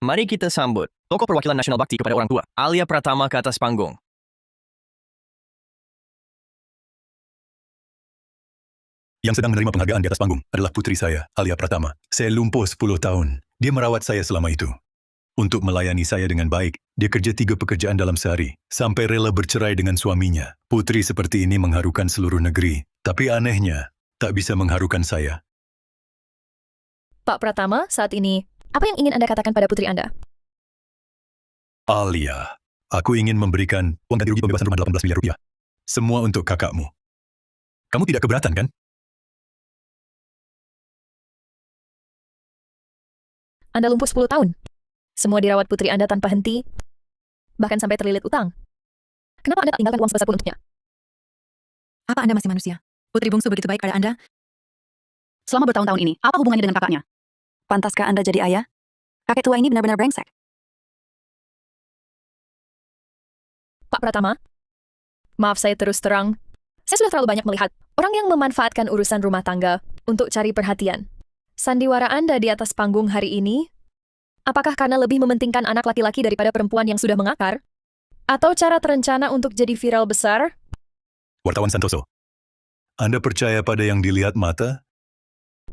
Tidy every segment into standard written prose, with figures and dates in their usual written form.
Mari kita sambut tokoh perwakilan nasional bakti kepada orang tua, Alia Pratama ke atas panggung. Yang sedang menerima penghargaan di atas panggung adalah putri saya, Alia Pratama. Saya lumpuh 10 tahun. Dia merawat saya selama itu. Untuk melayani saya dengan baik, dia kerja 3 pekerjaan dalam sehari, sampai rela bercerai dengan suaminya. Putri seperti ini mengharukan seluruh negeri. Tapi anehnya, tak bisa mengharukan saya. Pak Pratama, saat ini, apa yang ingin Anda katakan pada putri Anda? Alia, aku ingin memberikan uang ganti rugi pembebasan rumah 18 miliar rupiah. Semua untuk kakakmu. Kamu tidak keberatan, kan? Anda lumpuh 10 tahun. Semua dirawat putri Anda tanpa henti, bahkan sampai terlilit utang. Kenapa Anda tak tinggalkan uang sebesar pun untuknya? Apa Anda masih manusia? Putri bungsu begitu baik pada Anda? Selama bertahun-tahun ini, apa hubungannya dengan kakaknya? Pantaskah Anda jadi ayah? Kakek tua ini benar-benar brengsek. Pak Pratama, maaf saya terus terang. Saya sudah terlalu banyak melihat orang yang memanfaatkan urusan rumah tangga untuk cari perhatian. Sandiwara Anda di atas panggung hari ini, apakah karena lebih mementingkan anak laki-laki daripada perempuan yang sudah mengakar? Atau cara terencana untuk jadi viral besar? Wartawan Santoso, Anda percaya pada yang dilihat mata?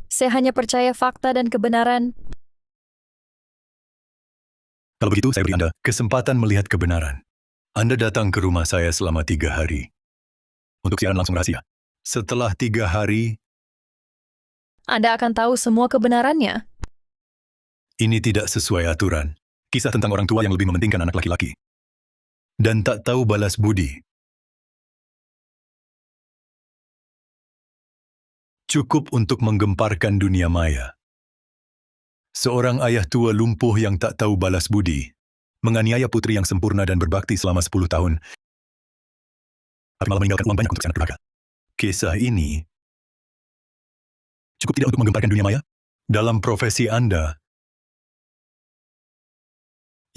Saya hanya percaya fakta dan kebenaran. Kalau begitu, saya beri Anda kesempatan melihat kebenaran. Anda datang ke rumah saya selama 3 hari. Untuk siaran langsung rahasia. Setelah 3 hari, Anda akan tahu semua kebenarannya. ini tidak sesuai aturan. Kisah tentang orang tua yang lebih mementingkan anak laki-laki. Dan tak tahu balas budi. Cukup untuk menggemparkan dunia maya. Seorang ayah tua lumpuh yang tak tahu balas budi, menganiaya putri yang sempurna dan berbakti selama 10 tahun, tapi malah meninggalkan uang banyak untuk si anak durhaka. Kisah ini cukup tidak untuk menggemparkan dunia maya? Dalam profesi Anda,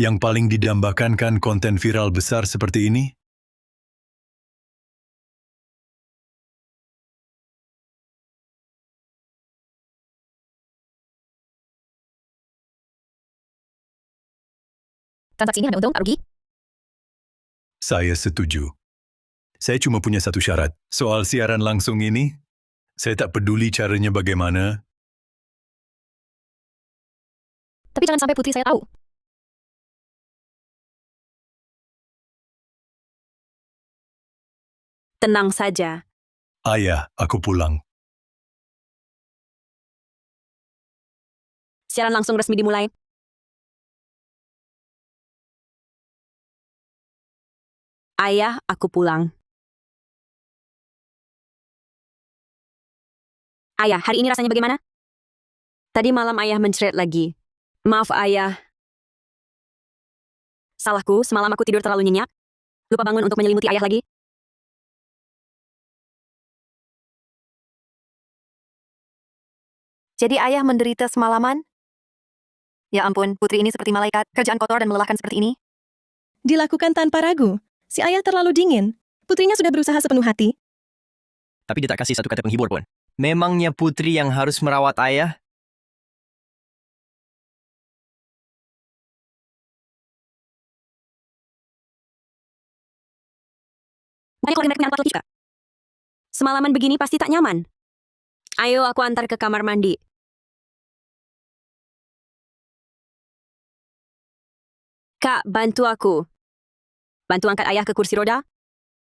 yang paling didambakan kan konten viral besar seperti ini? Transaksi ini hanya untung, tak rugi. Saya setuju. Saya cuma punya satu syarat. Soal siaran langsung ini, saya tak peduli caranya bagaimana. Tapi jangan sampai putri saya tahu. Tenang saja. Ayah, aku pulang. Siaran langsung resmi dimulai. Ayah, aku pulang. Ayah, hari ini rasanya bagaimana? Tadi malam ayah mencret lagi. Maaf ayah. Salahku, semalam aku tidur terlalu nyenyak. Lupa bangun untuk menyelimuti ayah lagi. Jadi ayah menderita semalaman? Ya ampun, putri ini seperti malaikat, kerjaan kotor dan melelahkan seperti ini. Dilakukan tanpa ragu. Si ayah terlalu dingin. Putrinya sudah berusaha sepenuh hati. Tapi dia tak kasih satu kata penghibur pun. Memangnya putri yang harus merawat ayah? Banyak orang punya anak laki juga. Semalaman begini pasti tak nyaman. Ayo aku antar ke kamar mandi. Kak, bantu aku. Bantu angkat ayah ke kursi roda.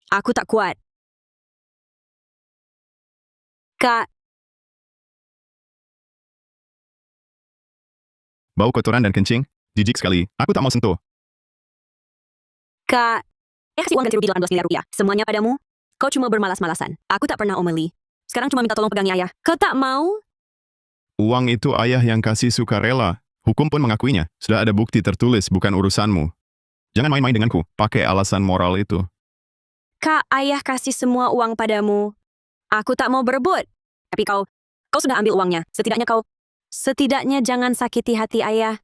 Aku tak kuat. Kak, Bau kotoran dan kencing, jijik sekali. Aku tak mau sentuh. Kak. Kasih uang ganti rugi 18 miliar rupiah. Semuanya padamu. Kau cuma bermalas-malasan. Aku tak pernah omeli. Sekarang cuma minta tolong pegangi ayah. Kau tak mau? Uang itu ayah yang kasih sukarela. Hukum pun mengakuinya. Sudah ada bukti tertulis, bukan urusanmu. Jangan main-main denganku, pakai alasan moral itu. Kak, ayah kasih semua uang padamu. Aku tak mau berebut. Tapi kau sudah ambil uangnya. Setidaknya jangan sakiti hati ayah.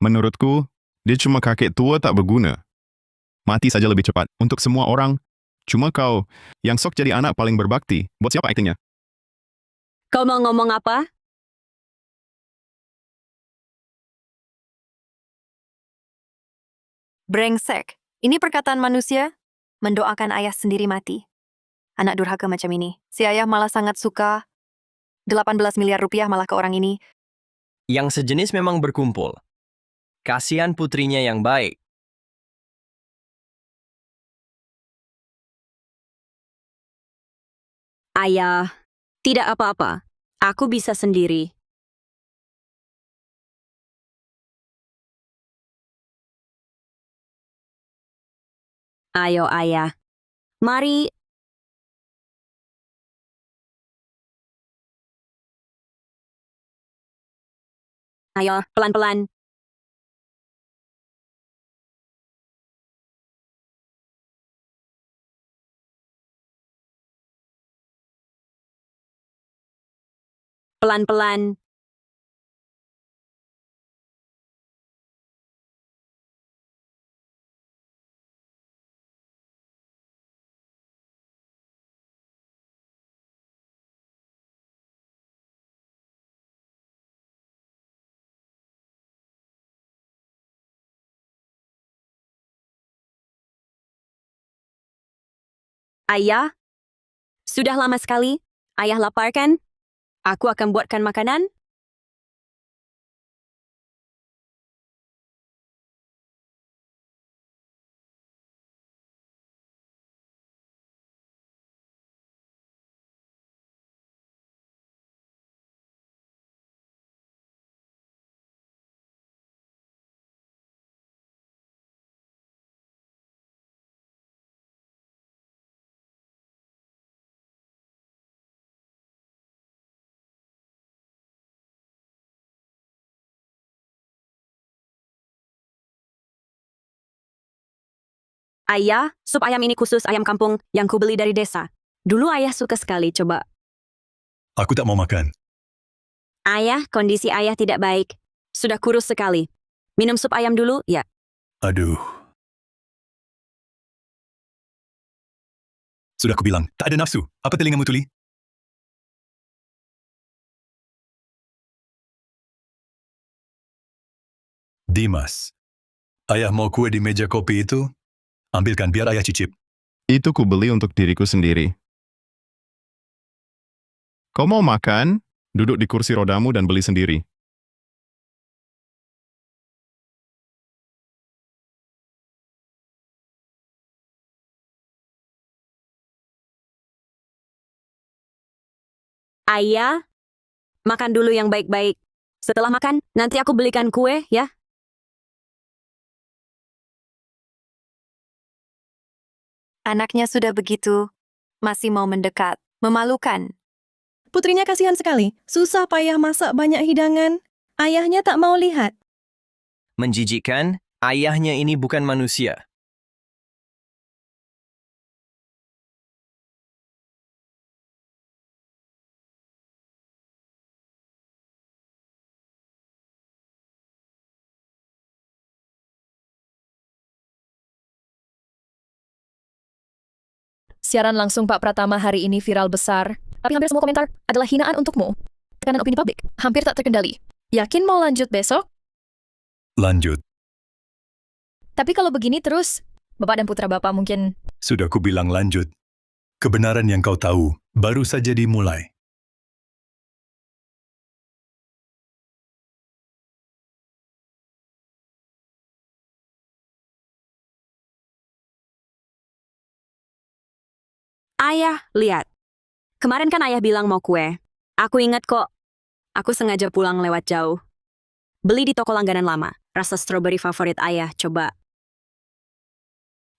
Menurutku, dia cuma kakek tua tak berguna. Mati saja lebih cepat. Untuk semua orang, cuma kau yang sok jadi anak paling berbakti. Buat siapa aktingnya? Kau mau ngomong apa? Brengsek. Ini perkataan manusia? Mendoakan ayah sendiri mati. Anak durhaka macam ini. Si ayah malah sangat suka. 18 miliar rupiah malah ke orang ini. Yang sejenis memang berkumpul. Kasihan putrinya yang baik. Ayah, tidak apa-apa. Aku bisa sendiri. Ayo, ayah. Mari. Ayo, pelan-pelan. Pelan-pelan. Ayah, sudah lama sekali. Ayah lapar kan? Aku akan buatkan makanan. Ayah, sup ayam ini khusus ayam kampung yang kubeli dari desa. Dulu ayah suka sekali, coba. Aku tak mau makan. Ayah, kondisi ayah tidak baik. Sudah kurus sekali. Minum sup ayam dulu, ya. Aduh. Sudah kubilang, tak ada nafsu. Apa telingamu tuli? Dimas, ayah mau kue di meja kopi itu? Ambilkan biar ayah cicip. Itu ku beli untuk diriku sendiri. Kau mau makan? Duduk di kursi rodamu dan beli sendiri. Ayah, makan dulu yang baik-baik. Setelah makan, nanti aku belikan kue, ya. Anaknya sudah begitu, masih mau mendekat. Memalukan. Putrinya kasihan sekali. Susah payah masak banyak hidangan. Ayahnya tak mau lihat. Menjijikkan, ayahnya ini bukan manusia. Siaran langsung Pak Pratama hari ini viral besar, tapi hampir semua komentar adalah hinaan untukmu. Tekanan opini publik hampir tak terkendali. Yakin mau lanjut besok? Lanjut. Tapi kalau begini terus, Bapak dan putra Bapak mungkin... Sudah kubilang lanjut. Kebenaran yang kau tahu baru saja dimulai. Ayah, lihat. Kemarin kan ayah bilang mau kue. Aku ingat kok. Aku sengaja pulang lewat jauh. Beli di toko langganan lama. Rasa strawberry favorit ayah, coba.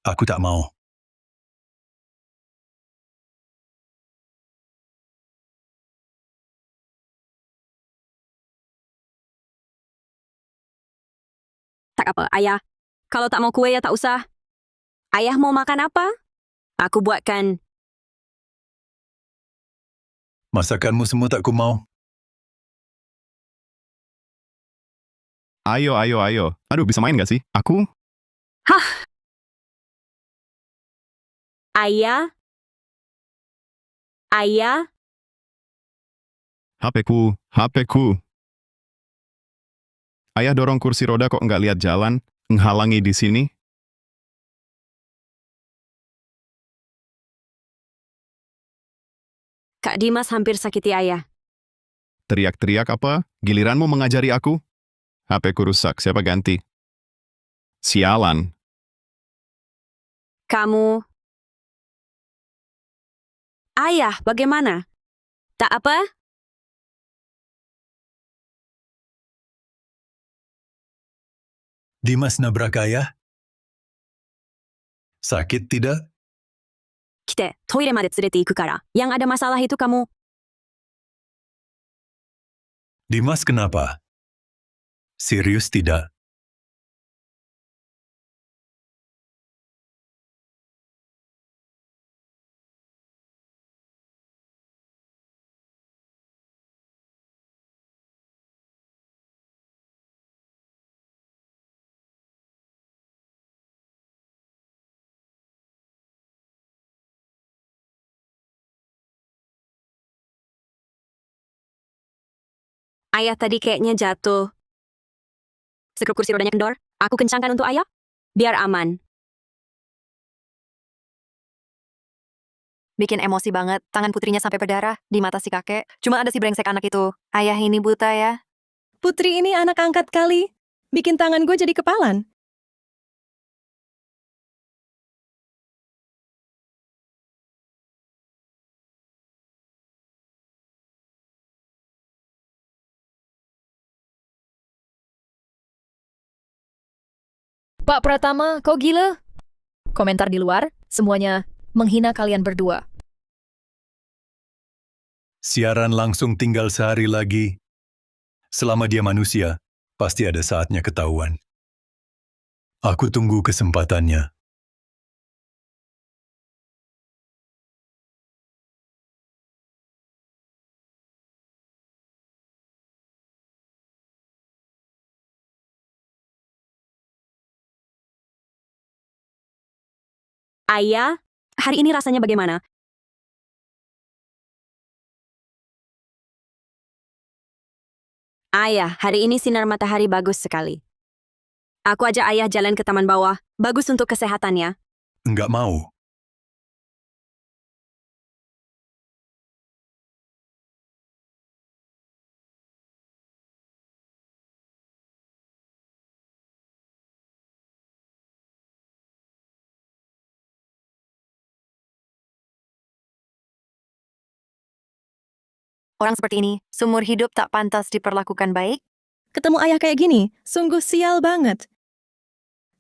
Aku tak mau. Tak apa, ayah. Kalau tak mau kue ya tak usah. Ayah mau makan apa? Aku buatkan. Masakanmu semua tak ku mau. Ayo, ayo, ayo. Aduh, bisa main gak sih? Aku? Hah? Ayah? Ayah? HP-ku, HP-ku. Ayah dorong kursi roda kok nggak lihat jalan, menghalangi di sini. Kak Dimas hampir sakiti ayah. Teriak-teriak apa? Giliranmu mengajari aku? HP-ku rusak, siapa ganti? Sialan. Kamu... Ayah, bagaimana? Tak apa? Dimas nabrak ayah? Sakit tidak? 来て、トイレまで連れて行くから。Yang ada masalah itu kamu. Dimas kenapa? Serius tidak? Ayah tadi kayaknya jatuh. Sekrup kursi rodanya kendor. Aku kencangkan untuk ayah. Biar aman. Bikin emosi banget, tangan putrinya sampai berdarah di mata si kakek. Cuma ada si brengsek anak itu. Ayah ini buta ya. Putri ini anak angkat kali. Bikin tangan gue jadi kepalan. Pak Pratama, kau gila? Komentar di luar, semuanya menghina kalian berdua. Siaran langsung tinggal sehari lagi. Selama dia manusia, pasti ada saatnya ketahuan. Aku tunggu kesempatannya. Ayah, hari ini rasanya bagaimana? Ayah, hari ini sinar matahari bagus sekali. Aku ajak ayah jalan ke taman bawah. Bagus untuk kesehatannya. Enggak mau. Orang seperti ini, seumur hidup tak pantas diperlakukan baik. Ketemu ayah kayak gini, sungguh sial banget.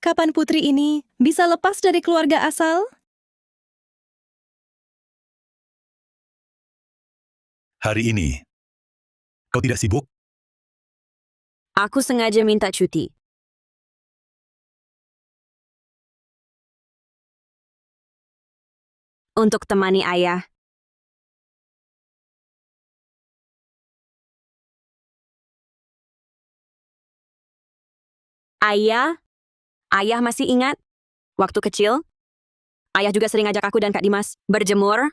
Kapan putri ini bisa lepas dari keluarga asal? Hari ini, kau tidak sibuk? Aku sengaja minta cuti. Untuk temani ayah. Ayah masih ingat? Waktu kecil, ayah juga sering ajak aku dan Kak Dimas berjemur.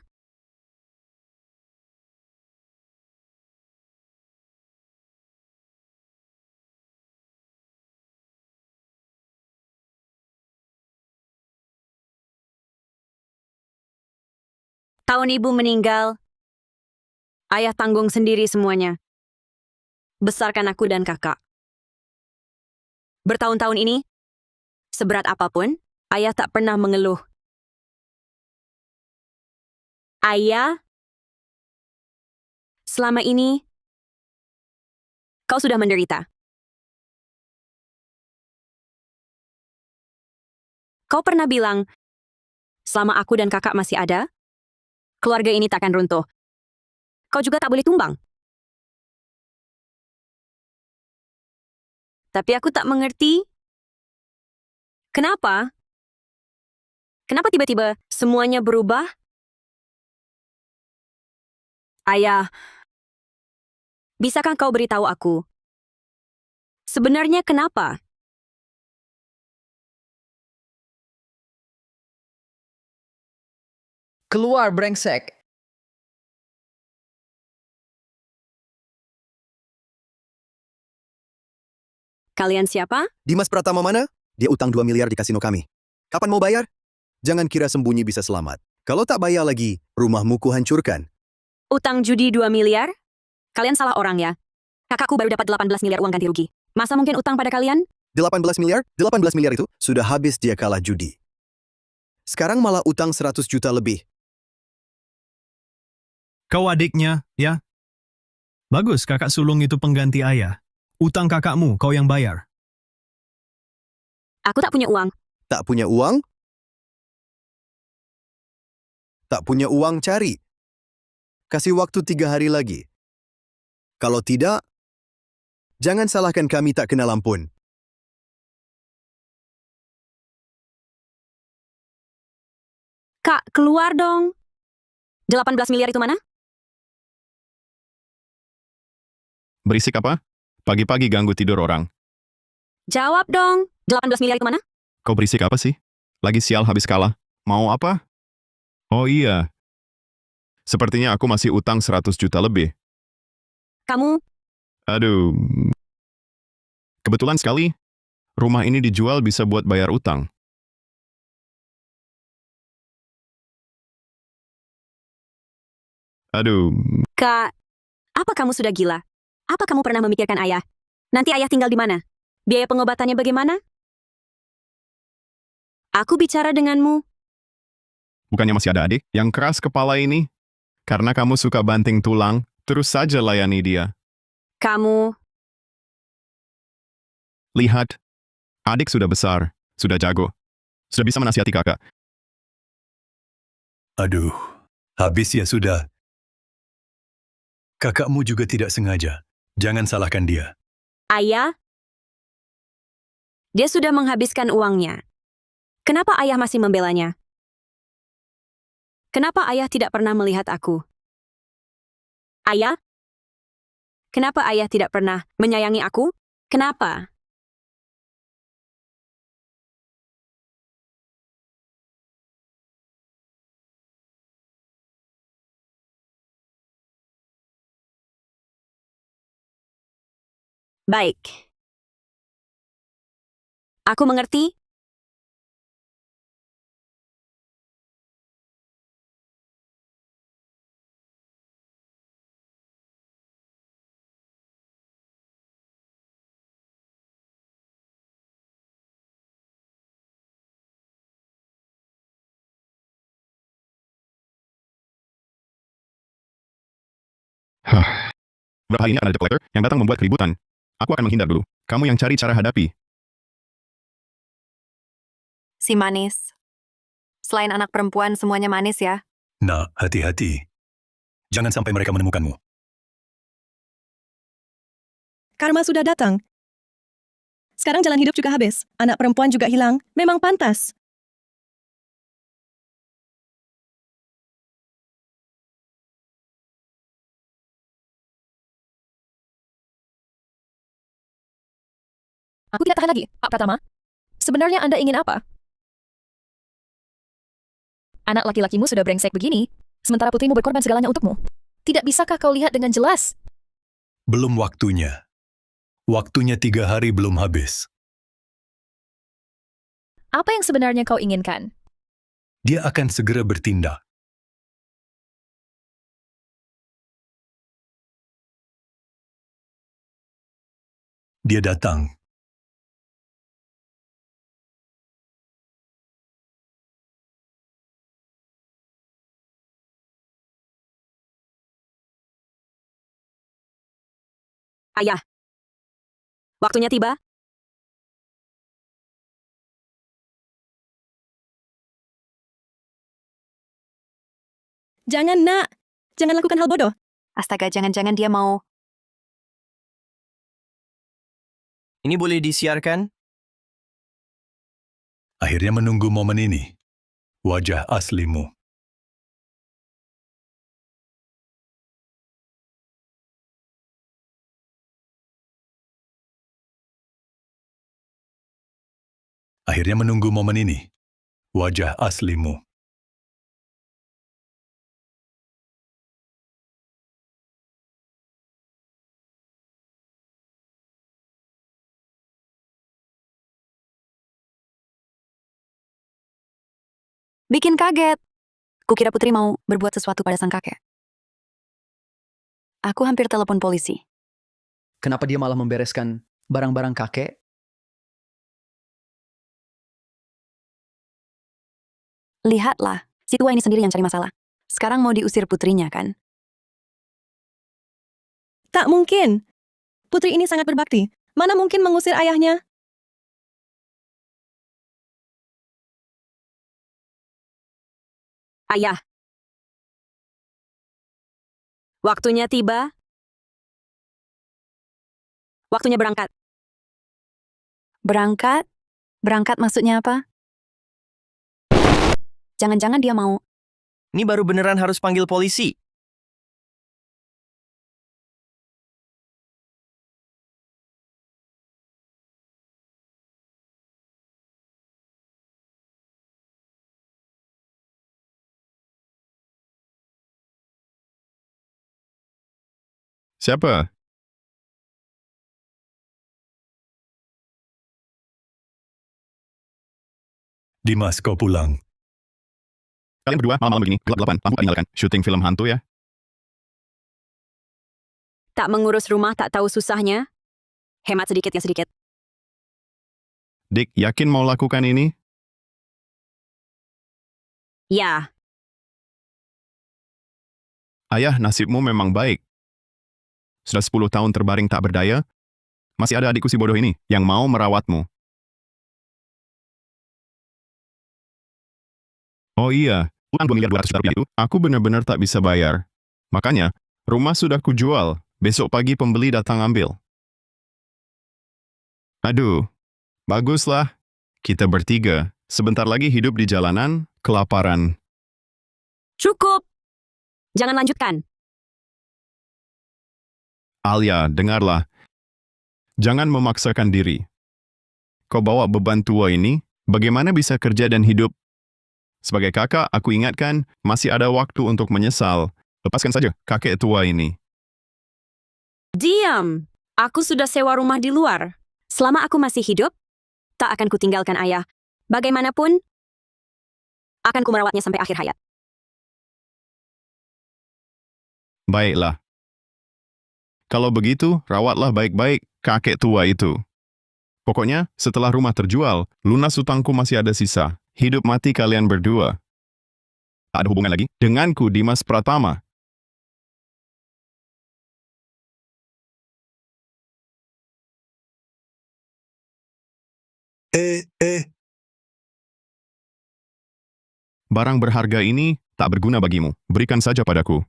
Tahun ibu meninggal, ayah tanggung sendiri semuanya. Besarkan aku dan kakak. Bertahun-tahun ini, seberat apapun, ayah tak pernah mengeluh. Ayah, selama ini, kau sudah menderita. Kau pernah bilang, selama aku dan kakak masih ada, keluarga ini takkan runtuh. Kau juga tak boleh tumbang. Tapi aku tak mengerti. Kenapa? Kenapa tiba-tiba semuanya berubah? Ayah, bisakah kau beritahu aku? Sebenarnya kenapa? Keluar, brengsek! Kalian siapa? Dimas Pratama mana? Dia utang 2 miliar di kasino kami. Kapan mau bayar? Jangan kira sembunyi bisa selamat. Kalau tak bayar lagi, rumahmu kuhancurkan. Utang judi 2 miliar? Kalian salah orang ya. Kakakku baru dapat 18 miliar uang ganti rugi. Masa mungkin utang pada kalian? 18 miliar? 18 miliar itu sudah habis dia kalah judi. Sekarang malah utang 100 juta lebih. Kau adiknya, ya? Bagus, kakak sulung itu pengganti ayah. Utang kakakmu, kau yang bayar. Aku tak punya uang. Tak punya uang? Tak punya uang cari. Kasih waktu 3 hari lagi. Kalau tidak, jangan salahkan kami tak kenal ampun. Kak, keluar dong. 18 miliar itu mana? Berisik apa? Pagi-pagi ganggu tidur orang. Jawab dong. 18 miliar itu mana? Kau berisik apa sih? Lagi sial habis kalah. Mau apa? Oh iya. Sepertinya aku masih utang 100 juta lebih. Kamu, Aduh. Kebetulan sekali, rumah ini dijual bisa buat bayar utang. Aduh, Kak, apa kamu sudah gila? Apa kamu pernah memikirkan ayah? Nanti ayah tinggal di mana? Biaya pengobatannya bagaimana? Aku bicara denganmu. bukannya masih ada adik yang keras kepala ini? Karena kamu suka banting tulang, terus saja layani dia. Kamu, Lihat, adik sudah besar, sudah jago, sudah bisa menasihati kakak. Aduh, habis ya sudah. Kakakmu juga tidak sengaja. Jangan salahkan dia. ayah, dia sudah menghabiskan uangnya. Kenapa ayah masih membelanya? Kenapa ayah tidak pernah melihat aku? Ayah? Kenapa ayah tidak pernah menyayangi aku? Kenapa? Baik. Aku mengerti. Beberapa ini ada debt collector yang datang membuat keributan. Aku akan menghindar dulu. Kamu yang cari cara hadapi. Si manis. Selain anak perempuan, semuanya manis ya. Nak, hati-hati. Jangan sampai mereka menemukanmu. Karma sudah datang. Sekarang jalan hidup juga habis. Anak perempuan juga hilang. Memang pantas. Aku tidak tahan lagi, Pak Pratama. Sebenarnya Anda ingin apa? Anak laki-lakimu sudah brengsek begini, sementara putrimu berkorban segalanya untukmu. Tidak bisakah kau lihat dengan jelas? Belum waktunya. Waktunya 3 hari belum habis. Apa yang sebenarnya kau inginkan? Dia akan segera bertindak. Dia datang. Ayah. Waktunya tiba. Jangan, nak. Jangan lakukan hal bodoh. Astaga, jangan-jangan dia mau... Ini boleh disiarkan? Akhirnya menunggu momen ini. Wajah aslimu. Akhirnya menunggu momen ini. Wajah aslimu. Bikin kaget. Kukira Putri mau berbuat sesuatu pada sang kakek. Aku hampir telepon polisi. Kenapa dia malah membereskan barang-barang kakek? Lihatlah, si tua ini sendiri yang cari masalah. Sekarang mau diusir putrinya, kan? Tak mungkin. Putri ini sangat berbakti. Mana mungkin mengusir ayahnya? Ayah. Waktunya tiba. Waktunya berangkat. Berangkat? Berangkat maksudnya apa? Jangan-jangan dia mau. Ini baru beneran harus panggil polisi. Siapa? Dimas, kau pulang. Kalian berdua malam-malam begini, gelap-gelapan, lampu tak dinyalakan, syuting film hantu ya? Tak mengurus rumah tak tahu susahnya. Hemat sedikit ya sedikit. Dik, yakin mau lakukan ini? Ya, Ayah, nasibmu memang baik. Sudah 10 tahun terbaring tak berdaya, masih ada adikku si bodoh ini yang mau merawatmu. Oh iya, utang 2.200.000 rupiah itu, aku benar-benar tak bisa bayar. Makanya, rumah sudah kujual, besok pagi pembeli datang ambil. Aduh, baguslah. Kita bertiga, sebentar lagi hidup di jalanan, kelaparan. cukup. Jangan lanjutkan. Alia, dengarlah. Jangan memaksakan diri. Kau bawa beban tua ini, bagaimana bisa kerja dan hidup? Sebagai kakak, aku ingatkan, masih ada waktu untuk menyesal. Lepaskan saja kakek tua ini. Diam. Aku sudah sewa rumah di luar. Selama aku masih hidup, tak akan kutinggalkan ayah. Bagaimanapun, akan ku merawatnya sampai akhir hayat. Baiklah. Kalau begitu, rawatlah baik-baik kakek tua itu. Pokoknya, setelah rumah terjual, lunas utangku masih ada sisa. Hidup mati kalian berdua. Tak ada hubungan lagi denganku, Dimas Pratama. Barang berharga ini tak berguna bagimu. Berikan saja padaku.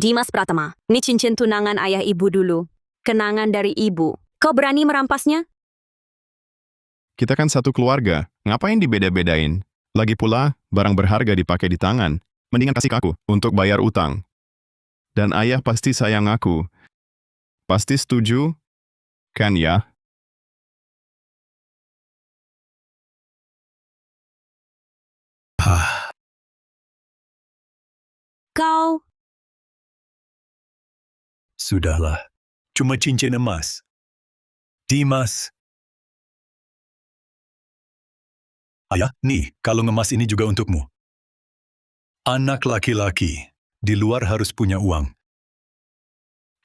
Dimas Pratama, ini cincin tunangan ayah ibu dulu. Kenangan dari ibu. Kau berani merampasnya? Kita kan satu keluarga, ngapain dibeda-bedain? Lagi pula, barang berharga dipakai di tangan. Mendingan kasih ke aku untuk bayar utang. Dan ayah pasti sayang aku. Pasti setuju? Kan ya? Kau, Sudahlah. Cuma cincin emas. Dimas. Ayah, nih, kalung emas ini juga untukmu. Anak laki-laki, di luar harus punya uang.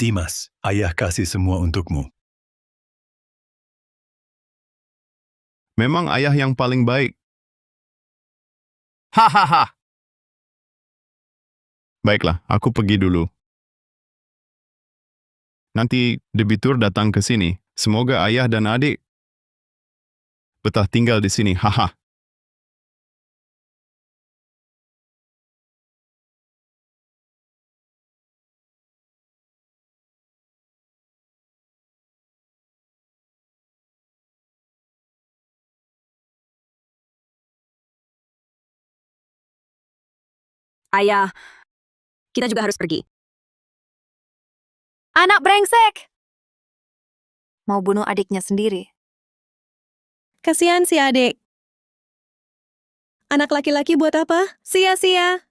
Dimas, ayah kasih semua untukmu. Memang ayah yang paling baik. Hahaha. Baiklah, aku pergi dulu. Nanti debitur datang ke sini. Semoga ayah dan adik betah tinggal di sini. Haha. ayah, kita juga harus pergi. Anak brengsek! Mau bunuh adiknya sendiri. Kasihan si adik. Anak laki-laki buat apa? Sia-sia.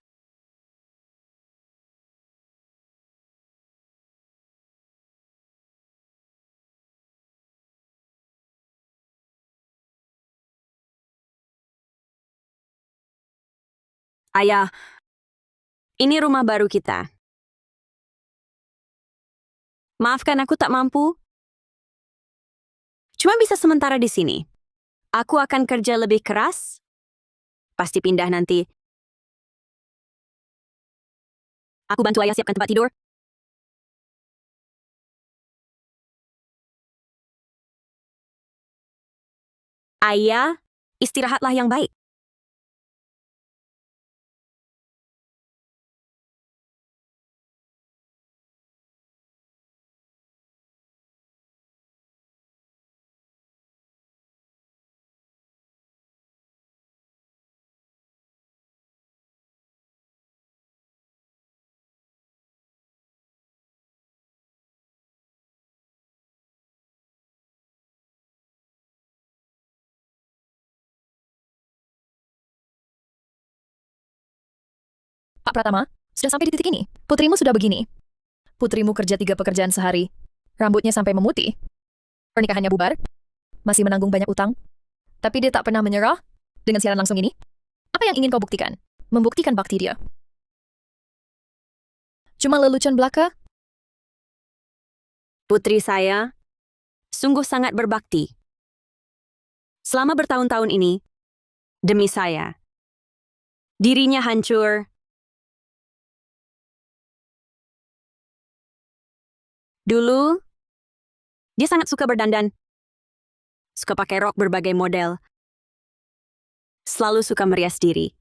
Ayah, ini rumah baru kita. Maafkan aku tak mampu. Cuma bisa sementara di sini. Aku akan kerja lebih keras. Pasti pindah nanti. Aku bantu ayah siapkan tempat tidur. Ayah, istirahatlah yang baik. Pak Pratama, sudah sampai di titik ini. Putrimu sudah begini. Putrimu kerja 3 pekerjaan sehari. Rambutnya sampai memutih. Pernikahannya bubar. Masih menanggung banyak utang. Tapi dia tak pernah menyerah dengan siaran langsung ini. Apa yang ingin kau buktikan? Membuktikan bakti dia. Cuma lelucon belaka? Putri saya sungguh sangat berbakti. Selama bertahun-tahun ini, demi saya, dirinya hancur. Dulu, dia sangat suka berdandan. Suka pakai rok berbagai model. Selalu suka merias diri.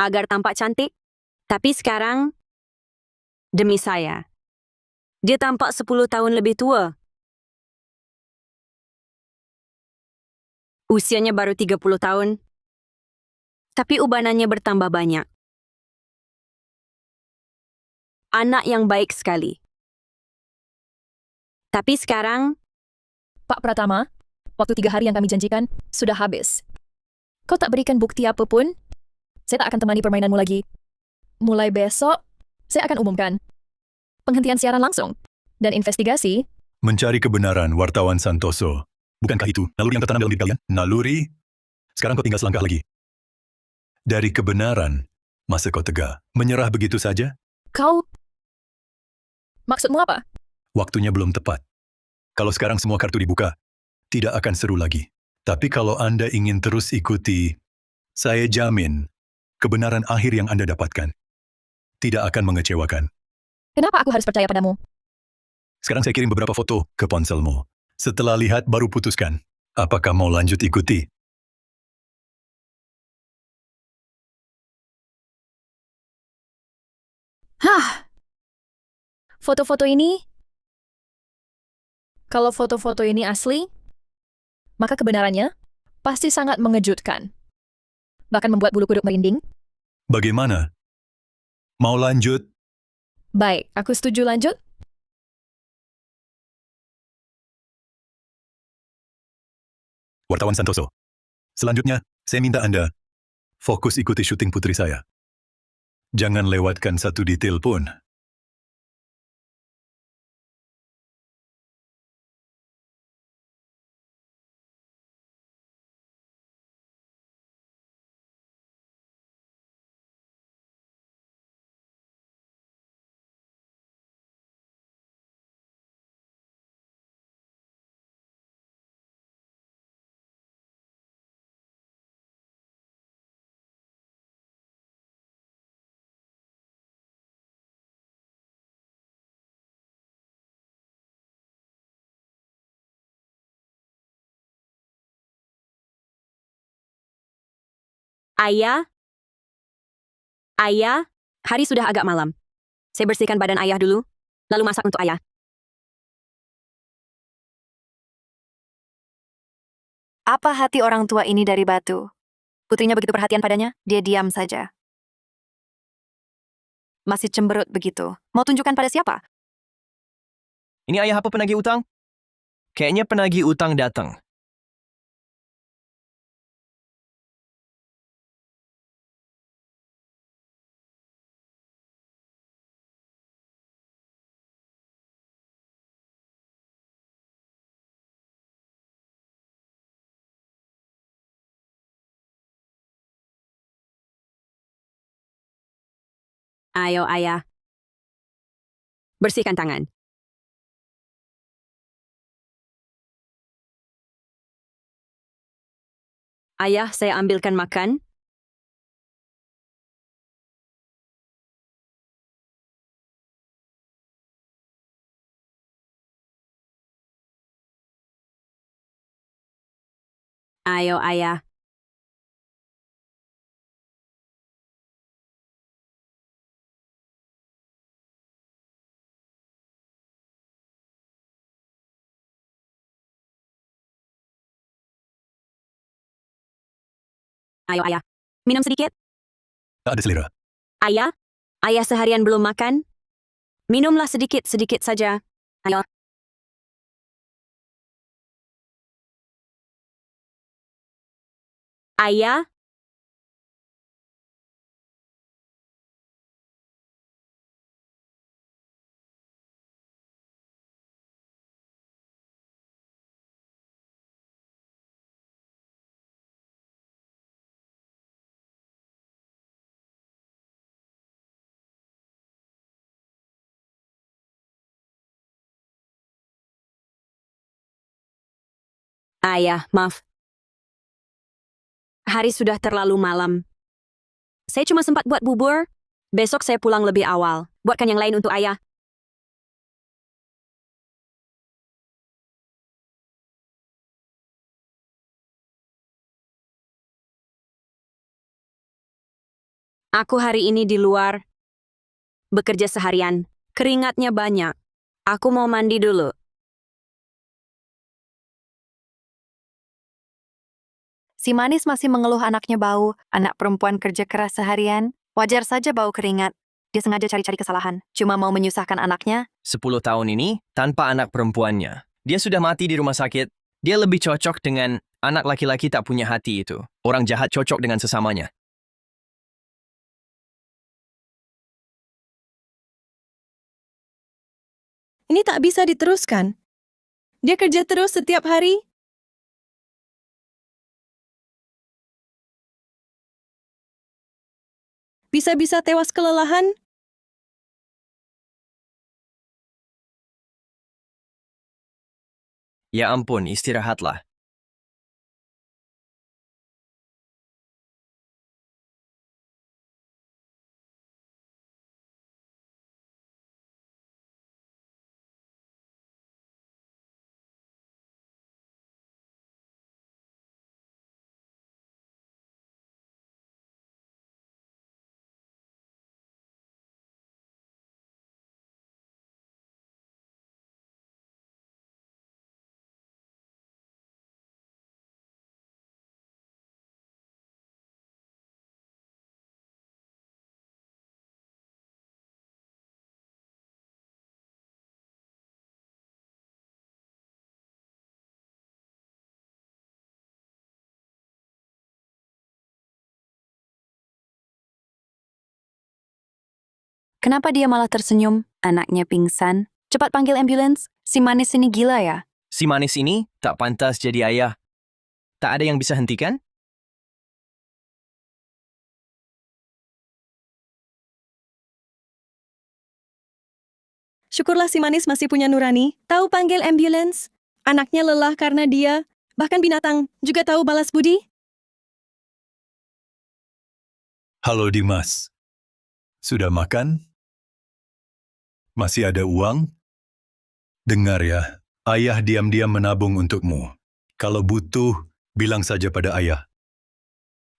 Agar tampak cantik. Tapi sekarang, demi saya, dia tampak 10 tahun lebih tua. Usianya baru 30 tahun. Tapi ubanannya bertambah banyak. Anak yang baik sekali. Tapi sekarang, Pak Pratama, waktu 3 hari yang kami janjikan sudah habis. Kau tak berikan bukti apapun, saya tak akan temani permainanmu lagi. Mulai besok, saya akan umumkan penghentian siaran langsung dan investigasi. Mencari kebenaran, wartawan Santoso. Bukankah itu naluri yang tertanam dalam diri kalian? Naluri? Sekarang kau tinggal selangkah lagi. Dari kebenaran, masa kau tega? Menyerah begitu saja? Kau... Maksudmu apa? Waktunya belum tepat. Kalau sekarang semua kartu dibuka, tidak akan seru lagi. Tapi kalau Anda ingin terus ikuti, saya jamin kebenaran akhir yang Anda dapatkan tidak akan mengecewakan. Kenapa aku harus percaya padamu? Sekarang saya kirim beberapa foto ke ponselmu. Setelah lihat baru putuskan, apakah mau lanjut ikuti. Hah! Foto-foto ini? Kalau foto-foto ini asli, maka kebenarannya pasti sangat mengejutkan. Bahkan membuat bulu kuduk merinding. Bagaimana? Mau lanjut? Baik, aku setuju lanjut. Wartawan Santoso. Selanjutnya, saya minta Anda fokus ikuti syuting putri saya. Jangan lewatkan satu detail pun. ayah, hari sudah agak malam. Saya bersihkan badan ayah dulu, lalu masak untuk ayah. Apa hati orang tua ini dari batu? Putrinya begitu perhatian padanya, dia diam saja. Masih cemberut begitu. Mau tunjukkan pada siapa? Ini ayah apa penagih utang? Kayaknya penagih utang datang. Ayo ayah. Bersihkan tangan. Ayah, saya ambilkan makan. Ayo, ayah. Ayo, ayah. Minum sedikit. Tak ada selera. Ayah, ayah seharian belum makan. Minumlah sedikit-sedikit saja. Ayo. Ayah, ayah, maaf. Hari sudah terlalu malam. Saya cuma sempat buat bubur. Besok saya pulang lebih awal. Buatkan yang lain untuk ayah. Aku hari ini di luar. Bekerja seharian. Keringatnya banyak. Aku mau mandi dulu. Si manis masih mengeluh anaknya bau. Anak perempuan kerja keras seharian. Wajar saja bau keringat. Dia sengaja cari-cari kesalahan. Cuma mau menyusahkan anaknya. 10 tahun ini tanpa anak perempuannya. Dia sudah mati di rumah sakit. Dia lebih cocok dengan anak laki-laki tak punya hati itu. Orang jahat cocok dengan sesamanya. Ini tak bisa diteruskan. Dia kerja terus setiap hari. Bisa-bisa tewas kelelahan. Ya ampun, istirahatlah. Kenapa dia malah tersenyum? Anaknya pingsan. Cepat panggil ambulans. Si manis ini gila ya? Si manis ini tak pantas jadi ayah. Tak ada yang bisa hentikan? Syukurlah si manis masih punya nurani. Tahu panggil ambulans. Anaknya lelah karena dia. Bahkan binatang juga tahu balas budi. Halo Dimas. Sudah makan? Masih ada uang? Dengar ya, ayah diam-diam menabung untukmu. Kalau butuh, bilang saja pada ayah.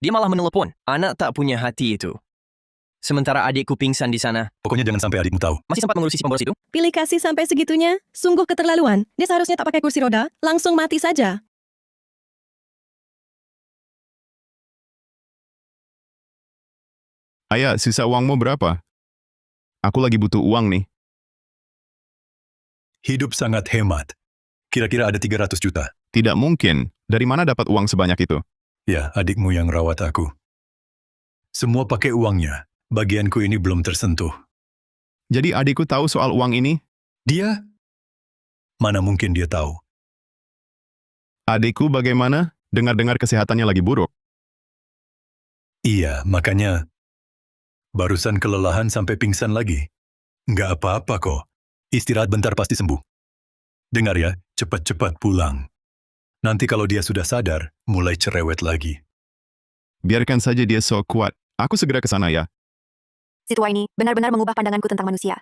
Dia malah menelepon. Anak tak punya hati itu. Sementara adikku pingsan di sana. Pokoknya jangan sampai adikmu tahu. Masih sempat mengurusi si pemboros itu? Pilih kasih sampai segitunya. Sungguh keterlaluan. Dia seharusnya tak pakai kursi roda. Langsung mati saja. Ayah, sisa uangmu berapa? Aku lagi butuh uang nih. Hidup sangat hemat. Kira-kira ada 300 juta. Tidak mungkin. Dari mana dapat uang sebanyak itu? Ya, adikmu yang rawat aku. Semua pakai uangnya. Bagianku ini belum tersentuh. Jadi adikku tahu soal uang ini? Dia? Mana mungkin dia tahu? Adikku bagaimana? Dengar-dengar kesehatannya lagi buruk. Iya, makanya barusan kelelahan sampai pingsan lagi. Nggak apa-apa kok. Istirahat bentar pasti sembuh. Dengar ya, cepat-cepat pulang. Nanti kalau dia sudah sadar, mulai cerewet lagi. Biarkan saja dia sok kuat. Aku segera ke sana ya. Si tua ini benar-benar mengubah pandanganku tentang manusia.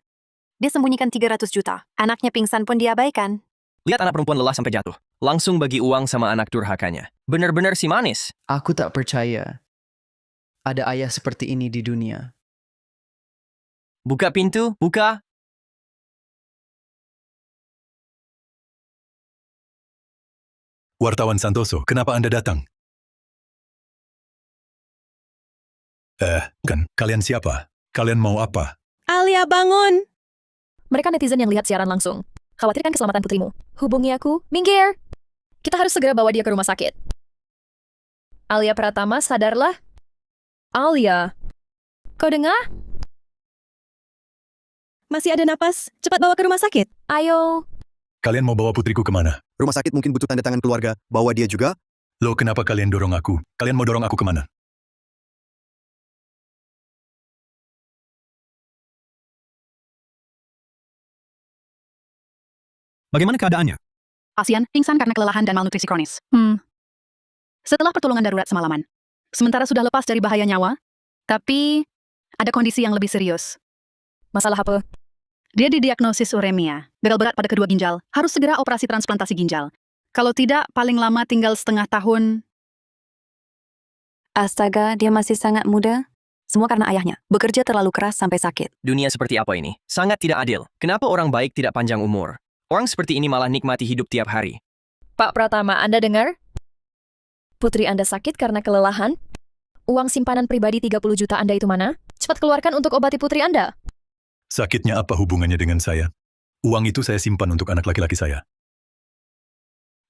Dia sembunyikan 300 juta. Anaknya pingsan pun dia abaikan. Lihat anak perempuan lelah sampai jatuh. Langsung bagi uang sama anak durhakanya. Benar-benar si manis. Aku tak percaya ada ayah seperti ini di dunia. Buka pintu, buka. Wartawan Santoso, kenapa Anda datang? Kan, kalian siapa? Kalian mau apa? Alia, bangun! Mereka netizen yang lihat siaran langsung. Khawatirkan keselamatan putrimu. Hubungi aku. Minggir! Kita harus segera bawa dia ke rumah sakit. Alia Pratama, sadarlah. Alia, kau dengar? Masih ada napas? Cepat bawa ke rumah sakit. Ayo. Kalian mau bawa putriku kemana? Rumah sakit mungkin butuh tanda tangan keluarga. Bawa dia juga. Loh, kenapa kalian dorong aku? Kalian mau dorong aku kemana? Bagaimana keadaannya? Pasien pingsan karena kelelahan dan malnutrisi kronis. Setelah pertolongan darurat semalaman. Sementara sudah lepas dari bahaya nyawa, tapi ada kondisi yang lebih serius. Masalah apa? Dia didiagnosis uremia, gagal berat pada kedua ginjal, harus segera operasi transplantasi ginjal. Kalau tidak, paling lama tinggal setengah tahun. Astaga, dia masih sangat muda. Semua karena ayahnya. Bekerja terlalu keras sampai sakit. Dunia seperti apa ini? Sangat tidak adil. Kenapa orang baik tidak panjang umur? Orang seperti ini malah nikmati hidup tiap hari. Pak Pratama, Anda dengar? Putri Anda sakit karena kelelahan? Uang simpanan pribadi 30 juta Anda itu mana? Cepat keluarkan untuk obati putri Anda. Sakitnya apa hubungannya dengan saya? Uang itu saya simpan untuk anak laki-laki saya.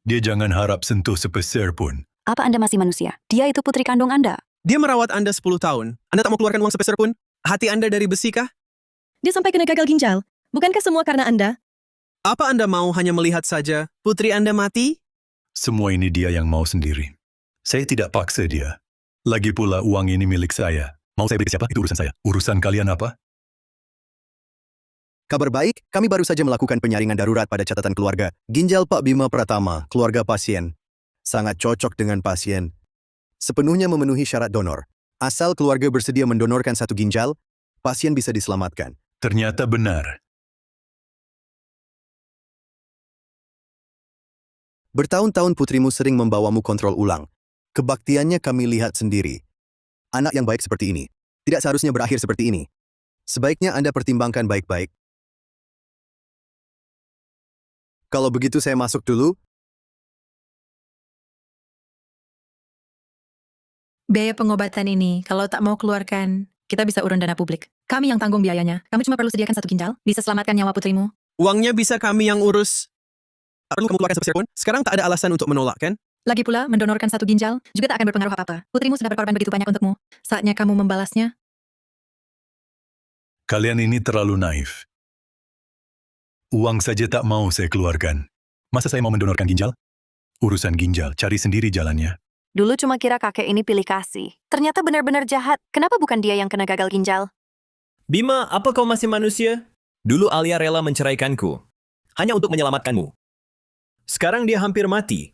Dia jangan harap sentuh sepeser pun. Apa Anda masih manusia? Dia itu putri kandung Anda. Dia merawat Anda 10 tahun. Anda tak mau keluarkan uang sepeser pun? Hati Anda dari besi kah? Dia sampai kena gagal ginjal. Bukankah semua karena Anda? Apa Anda mau hanya melihat saja putri Anda mati? Semua ini dia yang mau sendiri. Saya tidak paksa dia. Lagi pula uang ini milik saya. Mau saya beri ke siapa? Itu urusan saya. Urusan kalian apa? Kabar baik, kami baru saja melakukan penyaringan darurat pada catatan keluarga. Ginjal Pak Bima Pratama, keluarga pasien. Sangat cocok dengan pasien. Sepenuhnya memenuhi syarat donor. Asal keluarga bersedia mendonorkan 1 ginjal, pasien bisa diselamatkan. Ternyata benar. Bertahun-tahun putrimu sering membawamu kontrol ulang. Kebaktiannya kami lihat sendiri. Anak yang baik seperti ini tidak seharusnya berakhir seperti ini. Sebaiknya Anda pertimbangkan baik-baik. Kalau begitu saya masuk dulu. Biaya pengobatan ini, kalau tak mau keluarkan, kita bisa urun dana publik. Kami yang tanggung biayanya. Kamu cuma perlu sediakan 1 ginjal, bisa selamatkan nyawa putrimu. Uangnya bisa kami yang urus. Tak perlu kamu keluarkan sepeser pun. Sekarang tak ada alasan untuk menolak, kan? Lagi pula, mendonorkan 1 ginjal juga tak akan berpengaruh apa-apa. Putrimu sudah berkorban begitu banyak untukmu. Saatnya kamu membalasnya. Kalian ini terlalu naif. Uang saja tak mau saya keluarkan. Masa saya mau mendonorkan ginjal? Urusan ginjal, cari sendiri jalannya. Dulu cuma kira kakek ini pilih kasih. Ternyata benar-benar jahat. Kenapa bukan dia yang kena gagal ginjal? Bima, apa kau masih manusia? Dulu Alia rela menceraikanku. Hanya untuk menyelamatkanmu. Sekarang dia hampir mati.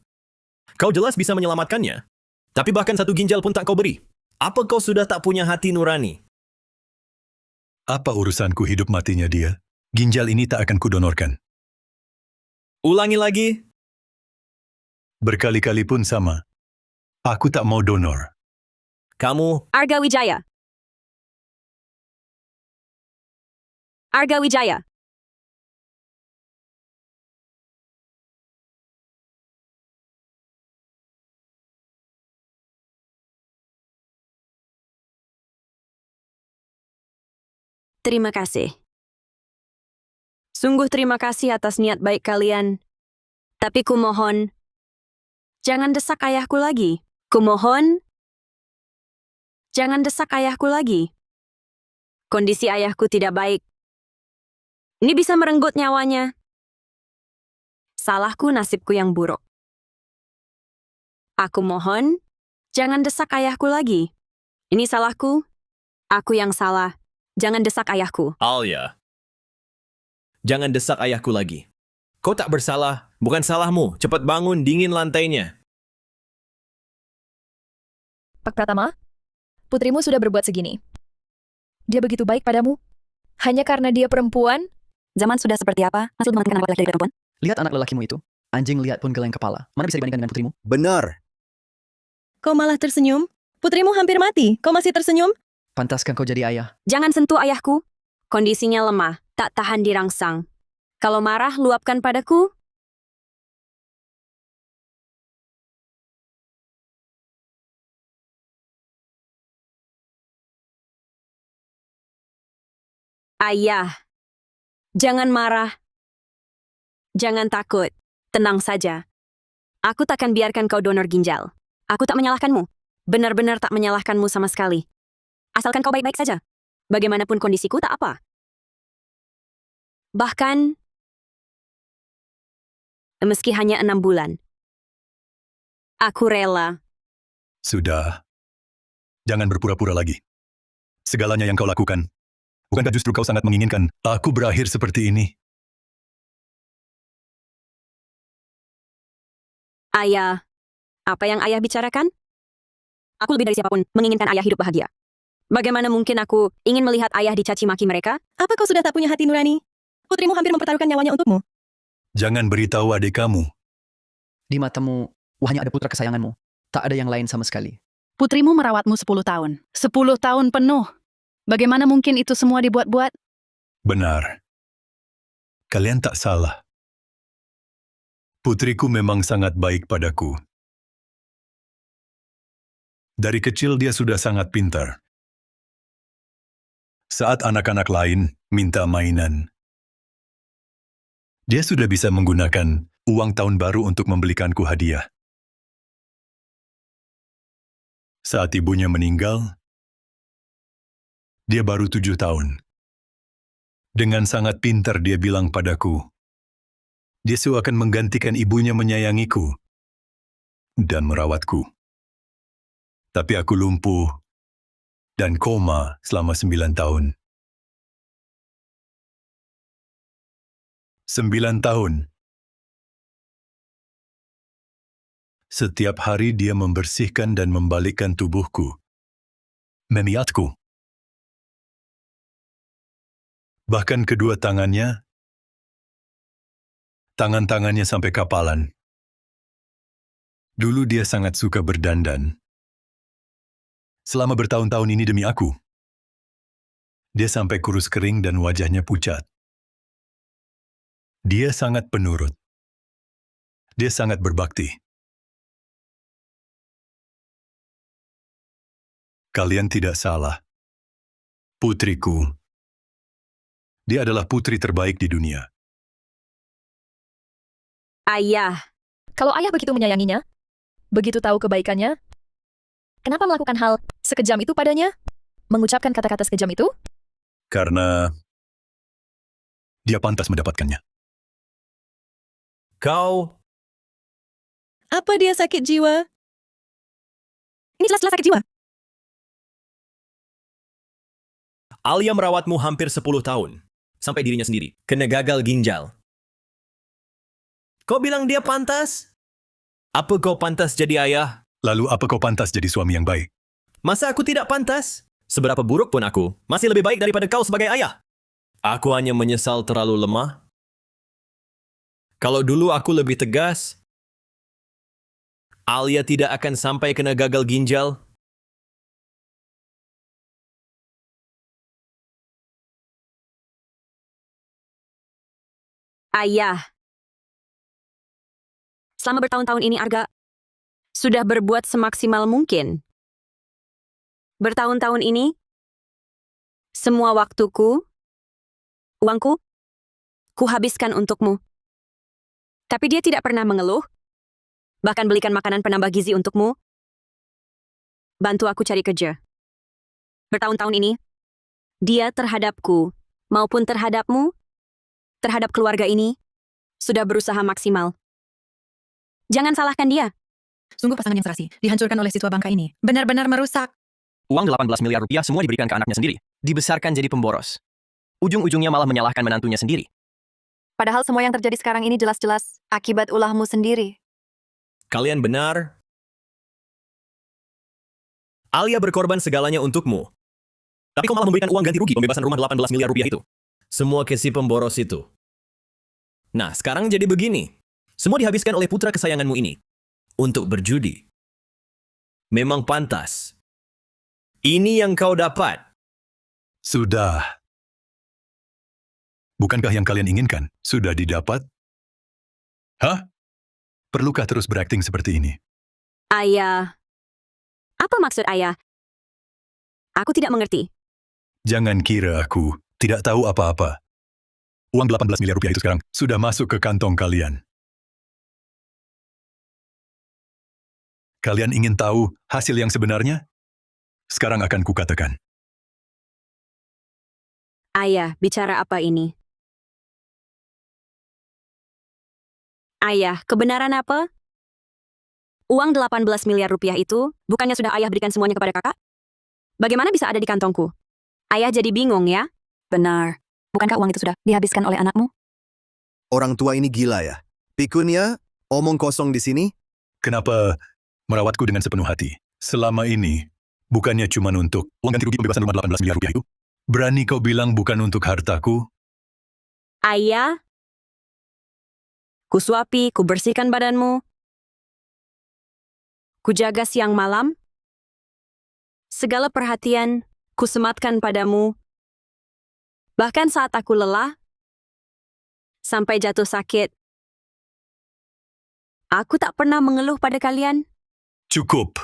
Kau jelas bisa menyelamatkannya. Tapi bahkan 1 ginjal pun tak kau beri. Apa kau sudah tak punya hati nurani? Apa urusanku hidup matinya dia? Ginjal ini tak akan kudonorkan. Ulangi lagi. Berkali-kali pun sama. Aku tak mau donor. Kamu... Arga Wijaya. Arga Wijaya. Terima kasih. Sungguh terima kasih atas niat baik kalian. Tapi kumohon, jangan desak ayahku lagi. Kumohon, jangan desak ayahku lagi. Kondisi ayahku tidak baik. Ini bisa merenggut nyawanya. Salahku nasibku yang buruk. Aku mohon, jangan desak ayahku lagi. Ini salahku, aku yang salah. Jangan desak ayahku. Alia. Jangan desak ayahku lagi. Kau tak bersalah, bukan salahmu. Cepat bangun, dingin lantainya. Pak Pratama, Putrimu sudah berbuat segini. Dia begitu baik padamu? Hanya karena dia perempuan? Zaman sudah seperti apa? Masih lebih mementingkan anak laki-laki dari perempuan? Lihat anak lelakimu itu. Anjing lihat pun geleng kepala. Mana bisa dibandingkan dengan putrimu? Benar. Kau malah tersenyum? Putrimu hampir mati. Kau masih tersenyum? Pantaskah kau jadi ayah? Jangan sentuh ayahku. Kondisinya lemah, tak tahan dirangsang. Kalau marah, luapkan padaku. Ayah, jangan marah. Jangan takut. Tenang saja. Aku takkan biarkan kau donor ginjal. Aku tak menyalahkanmu. Benar-benar tak menyalahkanmu sama sekali. Asalkan kau baik-baik saja. Bagaimanapun kondisiku tak apa. Bahkan, meski hanya 6 bulan, aku rela. Sudah. Jangan berpura-pura lagi. Segalanya yang kau lakukan. Bukankah justru kau sangat menginginkan aku berakhir seperti ini? Ayah, apa yang ayah bicarakan? Aku lebih dari siapapun menginginkan ayah hidup bahagia. Bagaimana mungkin aku ingin melihat ayah dicaci maki mereka? Apa kau sudah tak punya hati nurani? Putrimu hampir mempertaruhkan nyawanya untukmu. Jangan beritahu adik kamu. Di matamu, hanya ada putra kesayanganmu. Tak ada yang lain sama sekali. Putrimu merawatmu 10 tahun. 10 tahun penuh. Bagaimana mungkin itu semua dibuat-buat? Benar. Kalian tak salah. Putriku memang sangat baik padaku. Dari kecil dia sudah sangat pintar. Saat anak-anak lain minta mainan, dia sudah bisa menggunakan uang tahun baru untuk membelikanku hadiah. Saat ibunya meninggal, dia baru 7 tahun. Dengan sangat pintar dia bilang padaku, dia akan menggantikan ibunya menyayangiku dan merawatku. Tapi aku lumpuh dan koma selama 9 tahun. 9 tahun. Setiap hari dia membersihkan dan membalikkan tubuhku, memiatku. Bahkan kedua tangannya, tangan-tangannya sampai kapalan. Dulu dia sangat suka berdandan. Selama bertahun-tahun ini demi aku. Dia sampai kurus kering dan wajahnya pucat. Dia sangat penurut. Dia sangat berbakti. Kalian tidak salah. Putriku. Dia adalah putri terbaik di dunia. Ayah. Kalau ayah begitu menyayanginya, begitu tahu kebaikannya, kenapa melakukan hal sekejam itu padanya? Mengucapkan kata-kata sekejam itu? Karena dia pantas mendapatkannya. Kau... Apa dia sakit jiwa? Ini jelas-jelas sakit jiwa. Alia merawatmu hampir 10 tahun. Sampai dirinya sendiri kena gagal ginjal. Kau bilang dia pantas? Apa kau pantas jadi ayah? Lalu apa kau pantas jadi suami yang baik? Masa aku tidak pantas? Seberapa buruk pun aku, masih lebih baik daripada kau sebagai ayah. Aku hanya menyesal terlalu lemah. Kalau dulu aku lebih tegas, Alia tidak akan sampai kena gagal ginjal. Ayah. Selama bertahun-tahun ini Arga sudah berbuat semaksimal mungkin. Bertahun-tahun ini, semua waktuku, uangku, kuhabiskan untukmu. Tapi dia tidak pernah mengeluh, bahkan belikan makanan penambah gizi untukmu. Bantu aku cari kerja. Bertahun-tahun ini, dia terhadapku maupun terhadapmu, terhadap keluarga ini, sudah berusaha maksimal. Jangan salahkan dia. Sungguh pasangan yang serasi, dihancurkan oleh si tua bangka ini. Benar-benar merusak. Uang 18 miliar rupiah semua diberikan ke anaknya sendiri. Dibesarkan jadi pemboros. Ujung-ujungnya malah menyalahkan menantunya sendiri. Padahal semua yang terjadi sekarang ini jelas-jelas akibat ulahmu sendiri. Kalian benar. Alia berkorban segalanya untukmu. Tapi kau malah memberikan uang ganti rugi pembebasan rumah 18 miliar rupiah itu. Semua ke si pemboros itu. Nah, sekarang jadi begini. Semua dihabiskan oleh putra kesayanganmu ini. Untuk berjudi. Memang pantas. Ini yang kau dapat. Sudah. Bukankah yang kalian inginkan sudah didapat? Hah? Perlukah terus berakting seperti ini? Ayah. Apa maksud ayah? Aku tidak mengerti. Jangan kira aku tidak tahu apa-apa. Uang 18 miliar rupiah itu sekarang sudah masuk ke kantong kalian. Kalian ingin tahu hasil yang sebenarnya? Sekarang akan kukatakan. Ayah, bicara apa ini? Ayah, kebenaran apa? Uang 18 miliar rupiah itu, bukannya sudah ayah berikan semuanya kepada kakak? Bagaimana bisa ada di kantongku? Ayah jadi bingung ya? Benar. Bukankah uang itu sudah dihabiskan oleh anakmu? Orang tua ini gila ya. Pikun ya, omong kosong di sini. Kenapa merawatku dengan sepenuh hati? Selama ini, bukannya cuma untuk uang ganti rugi pembebasan rumah 18 miliar rupiah itu? Berani kau bilang bukan untuk hartaku? Ayah, kusuapi, kubersihkan badanmu. Kujaga siang malam. Segala perhatian kusematkan padamu. Bahkan saat aku lelah, sampai jatuh sakit, aku tak pernah mengeluh pada kalian. Cukup.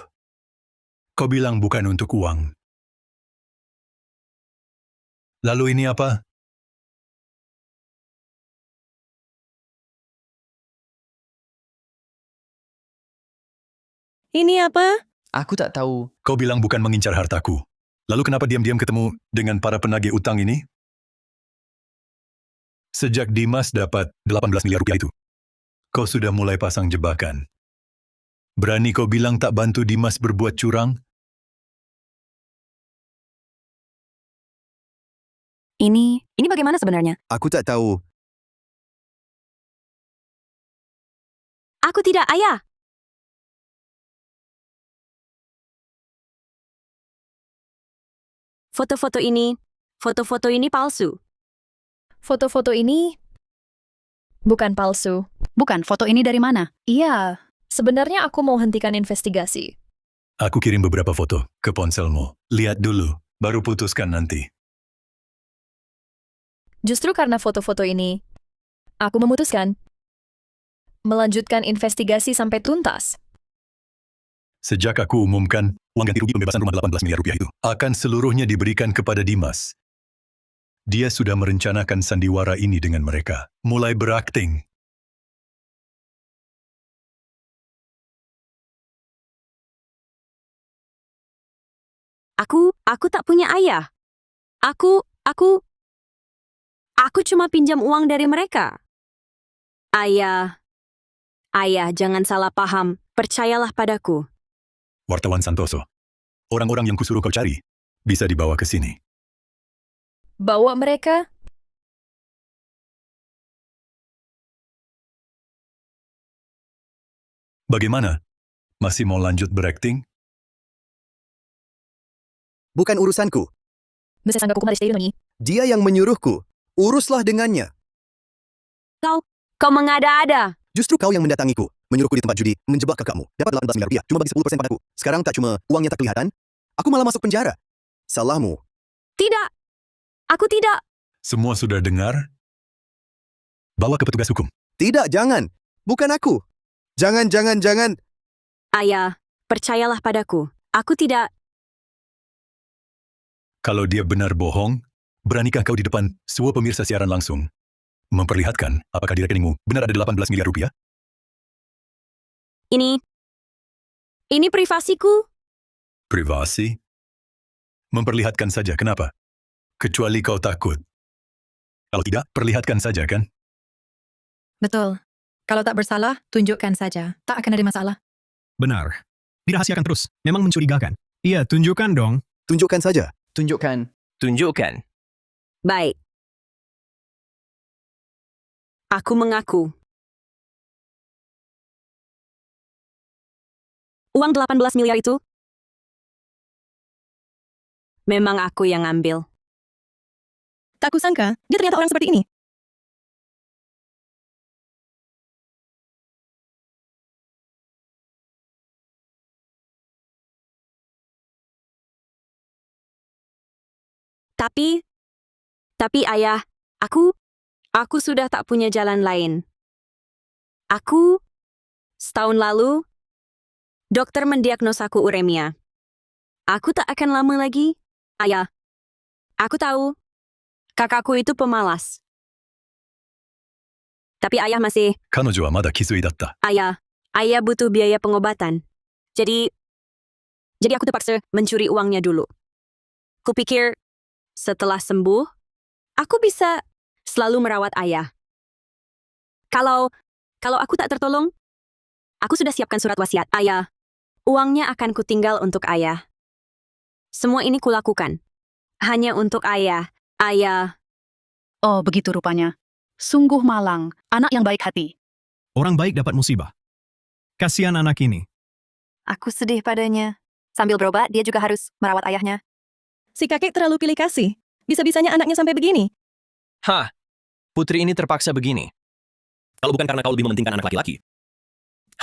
Kau bilang bukan untuk uang. Lalu ini apa? Ini apa? Aku tak tahu. Kau bilang bukan mengincar hartaku. Lalu kenapa diam-diam ketemu dengan para penagih utang ini? Sejak Dimas dapat 18 miliar rupiah itu, kau sudah mulai pasang jebakan. Berani kau bilang tak bantu Dimas berbuat curang? Ini bagaimana sebenarnya? Aku tak tahu. Aku tidak, ayah. Foto-foto ini palsu. Foto-foto ini bukan palsu. Bukan, foto ini dari mana? Iya, sebenarnya aku mau hentikan investigasi. Aku kirim beberapa foto ke ponselmu. Lihat dulu, baru putuskan nanti. Justru karena foto-foto ini, aku memutuskan melanjutkan investigasi sampai tuntas. Sejak aku umumkan uang ganti rugi pembebasan rumah 18 miliar rupiah itu akan seluruhnya diberikan kepada Dimas. Dia sudah merencanakan sandiwara ini dengan mereka. Mulai berakting. Aku tak punya ayah. Aku cuma pinjam uang dari mereka. Ayah, jangan salah paham. Percayalah padaku. Wartawan Santoso, orang-orang yang kusuruh kau cari, bisa dibawa ke sini. Bawa mereka? Bagaimana? Masih mau lanjut berakting? Bukan urusanku. Dia yang menyuruhku. Uruslah dengannya. Kau mengada-ada. Justru kau yang mendatangiku, menyuruhku di tempat judi, menjebak kakakmu. Dapat 18 miliar rupiah, cuma bagi 10% padaku. Sekarang tak cuma uangnya tak kelihatan, aku malah masuk penjara. Salahmu. Tidak. Aku tidak. Semua sudah dengar? Bawa ke petugas hukum. Tidak, jangan. Bukan aku. Jangan. Ayah, percayalah padaku. Aku tidak. Kalau dia benar bohong, beranikah kau di depan semua pemirsa siaran langsung memperlihatkan apakah di rekeningmu benar ada 18 miliar rupiah? Ini privasiku. Privasi? Memperlihatkan saja, kenapa? Kecuali kau takut. Kalau tidak, perlihatkan saja, kan? Betul. Kalau tak bersalah, tunjukkan saja. Tak akan ada masalah. Benar. Dirahasiakan terus. Memang mencurigakan. Iya, tunjukkan dong. Tunjukkan saja. Tunjukkan. Baik. Aku mengaku. Uang 18 miliar itu Memang aku yang ambil. Tak kusangka, dia ternyata orang seperti ini. Tapi ayah, aku sudah tak punya jalan lain. Setahun lalu, dokter mendiagnosaku uremia. Aku tak akan lama lagi. Ayah, aku tahu, kakakku itu pemalas. Tapi ayah masih, 彼女はまだ気づいだった。 ayah butuh biaya pengobatan. Jadi aku terpaksa mencuri uangnya dulu. Kupikir, setelah sembuh, aku bisa selalu merawat ayah. Kalau aku tak tertolong, aku sudah siapkan surat wasiat. Ayah, uangnya akan kutinggal untuk ayah. Semua ini kulakukan. Hanya untuk ayah. Ayah. Oh, begitu rupanya. Sungguh malang, anak yang baik hati. Orang baik dapat musibah. Kasihan anak ini. Aku sedih padanya. Sambil berobat, dia juga harus merawat ayahnya. Si kakek terlalu pilih kasih. Bisa-bisanya anaknya sampai begini. Hah, putri ini terpaksa begini. Kalau bukan karena kau lebih mementingkan anak laki-laki,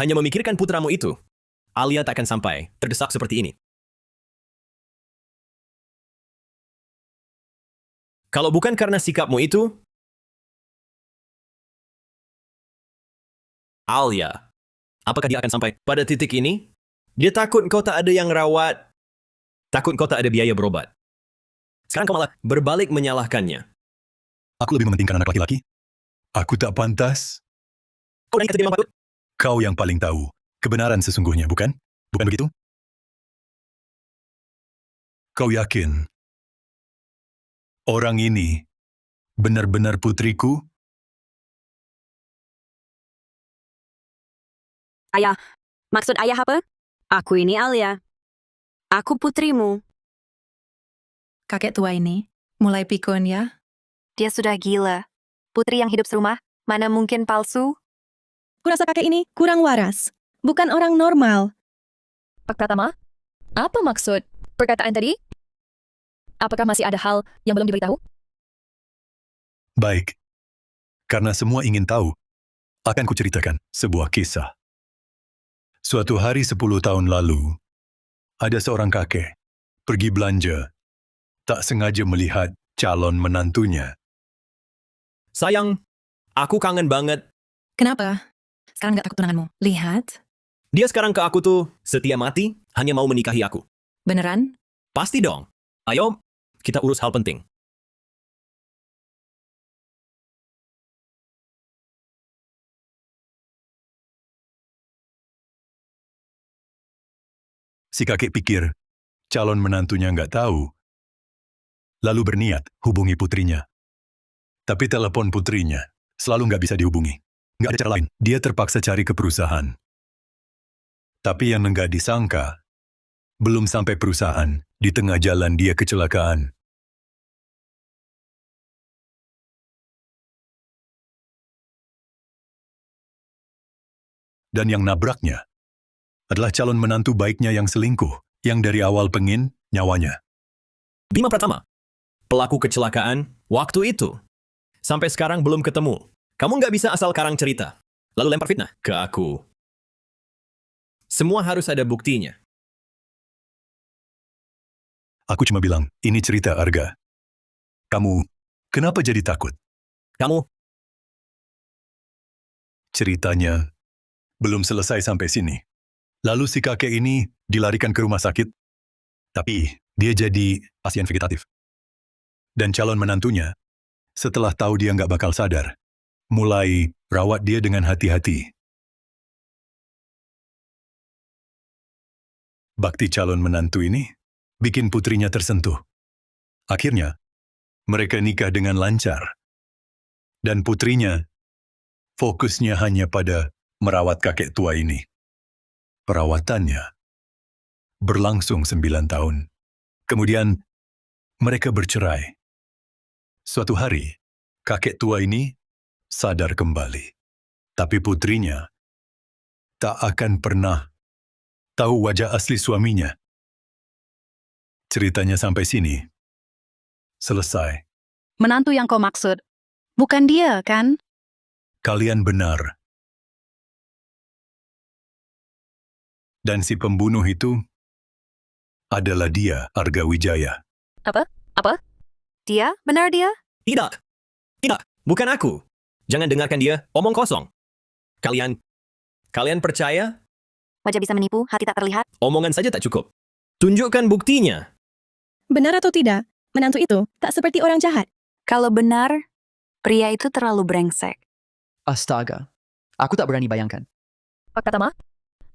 hanya memikirkan putramu itu, Alia tak akan sampai terdesak seperti ini. Kalau bukan karena sikapmu itu, Alia, apakah dia akan sampai pada titik ini? Dia takut kau tak ada yang rawat, takut kau tak ada biaya berobat. Sekarang kau malah berbalik menyalahkannya. Aku lebih mementingkan anak laki-laki. Aku tak pantas. Kau dan kita memang patut. Kau yang paling tahu kebenaran sesungguhnya, bukan? Bukan begitu? Kau yakin orang ini benar-benar putriku? Ayah, maksud ayah apa? Aku ini Alia. Aku putrimu. Kakek tua ini mulai pikun ya. Dia sudah gila. Putri yang hidup serumah, mana mungkin palsu? Kurasa kakek ini kurang waras. Bukan orang normal. Pak Pratama, apa maksud perkataan tadi? Apakah masih ada hal yang belum diberitahu? Baik. Karena semua ingin tahu, akan kuceritakan sebuah kisah. Suatu hari 10 tahun lalu, ada seorang kakek pergi belanja, tak sengaja melihat calon menantunya. Sayang, aku kangen banget. Kenapa? Sekarang gak takut tunanganmu? Lihat. Dia sekarang ke aku tuh setia mati, hanya mau menikahi aku. Beneran? Pasti dong. Ayo, kita urus hal penting. Si kakek pikir calon menantunya nggak tahu, lalu berniat hubungi putrinya. Tapi telepon putrinya selalu nggak bisa dihubungi. Nggak ada cara lain, dia terpaksa cari ke perusahaan. Tapi yang nggak disangka, belum sampai perusahaan, di tengah jalan dia kecelakaan. Dan yang nabraknya adalah calon menantu baiknya yang selingkuh, yang dari awal pengin nyawanya. Bima Pratama, pelaku kecelakaan waktu itu. Sampai sekarang belum ketemu. Kamu nggak bisa asal karang cerita, lalu lempar fitnah ke aku. Semua harus ada buktinya. Aku cuma bilang, ini cerita Arga. Kamu, kenapa jadi takut? Kamu, Ceritanya belum selesai sampai sini. Lalu si kakek ini dilarikan ke rumah sakit, tapi dia jadi pasien vegetatif. Dan calon menantunya, setelah tahu dia nggak bakal sadar, mulai rawat dia dengan hati-hati. Bakti calon menantu ini bikin putrinya tersentuh. Akhirnya, mereka nikah dengan lancar. Dan putrinya fokusnya hanya pada merawat kakek tua ini. Perawatannya berlangsung 9 tahun. Kemudian, mereka bercerai. Suatu hari, kakek tua ini sadar kembali. Tapi putrinya tak akan pernah tahu wajah asli suaminya. Ceritanya sampai sini. Selesai. Menantu yang kau maksud. Bukan dia, kan? Kalian benar. Dan si pembunuh itu adalah dia, Arga Wijaya. Apa? Apa? Dia? Benar dia? Tidak. Tidak. Bukan aku. Jangan dengarkan dia. Omong kosong. Kalian percaya? Wajah bisa menipu, hati tak terlihat. Omongan saja tak cukup. Tunjukkan buktinya. Benar atau tidak, menantu itu tak seperti orang jahat. Kalau benar, pria itu terlalu brengsek. Astaga, aku tak berani bayangkan. Pak Pratama,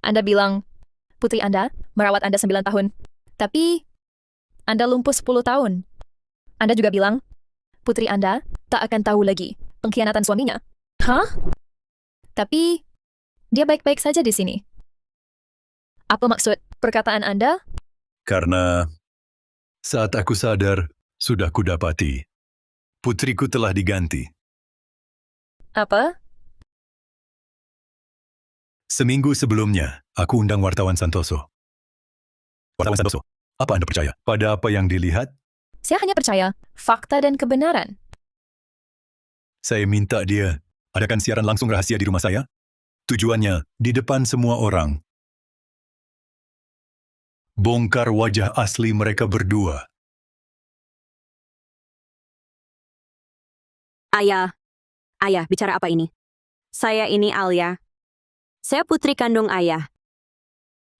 Anda bilang putri Anda merawat Anda 9 tahun. Tapi Anda lumpuh 10 tahun. Anda juga bilang putri Anda tak akan tahu lagi pengkhianatan suaminya. Hah? Tapi dia baik-baik saja di sini. Apa maksud perkataan Anda? Karena saat aku sadar, sudah kudapati. Putriku telah diganti. Apa? Seminggu sebelumnya, aku undang wartawan Santoso. Wartawan Santoso, apa Anda percaya pada apa yang dilihat? Saya hanya percaya fakta dan kebenaran. Saya minta dia adakan siaran langsung rahasia di rumah saya. Tujuannya di depan semua orang. Bongkar wajah asli mereka berdua. Ayah, bicara apa ini? Saya ini Alia. Saya putri kandung ayah.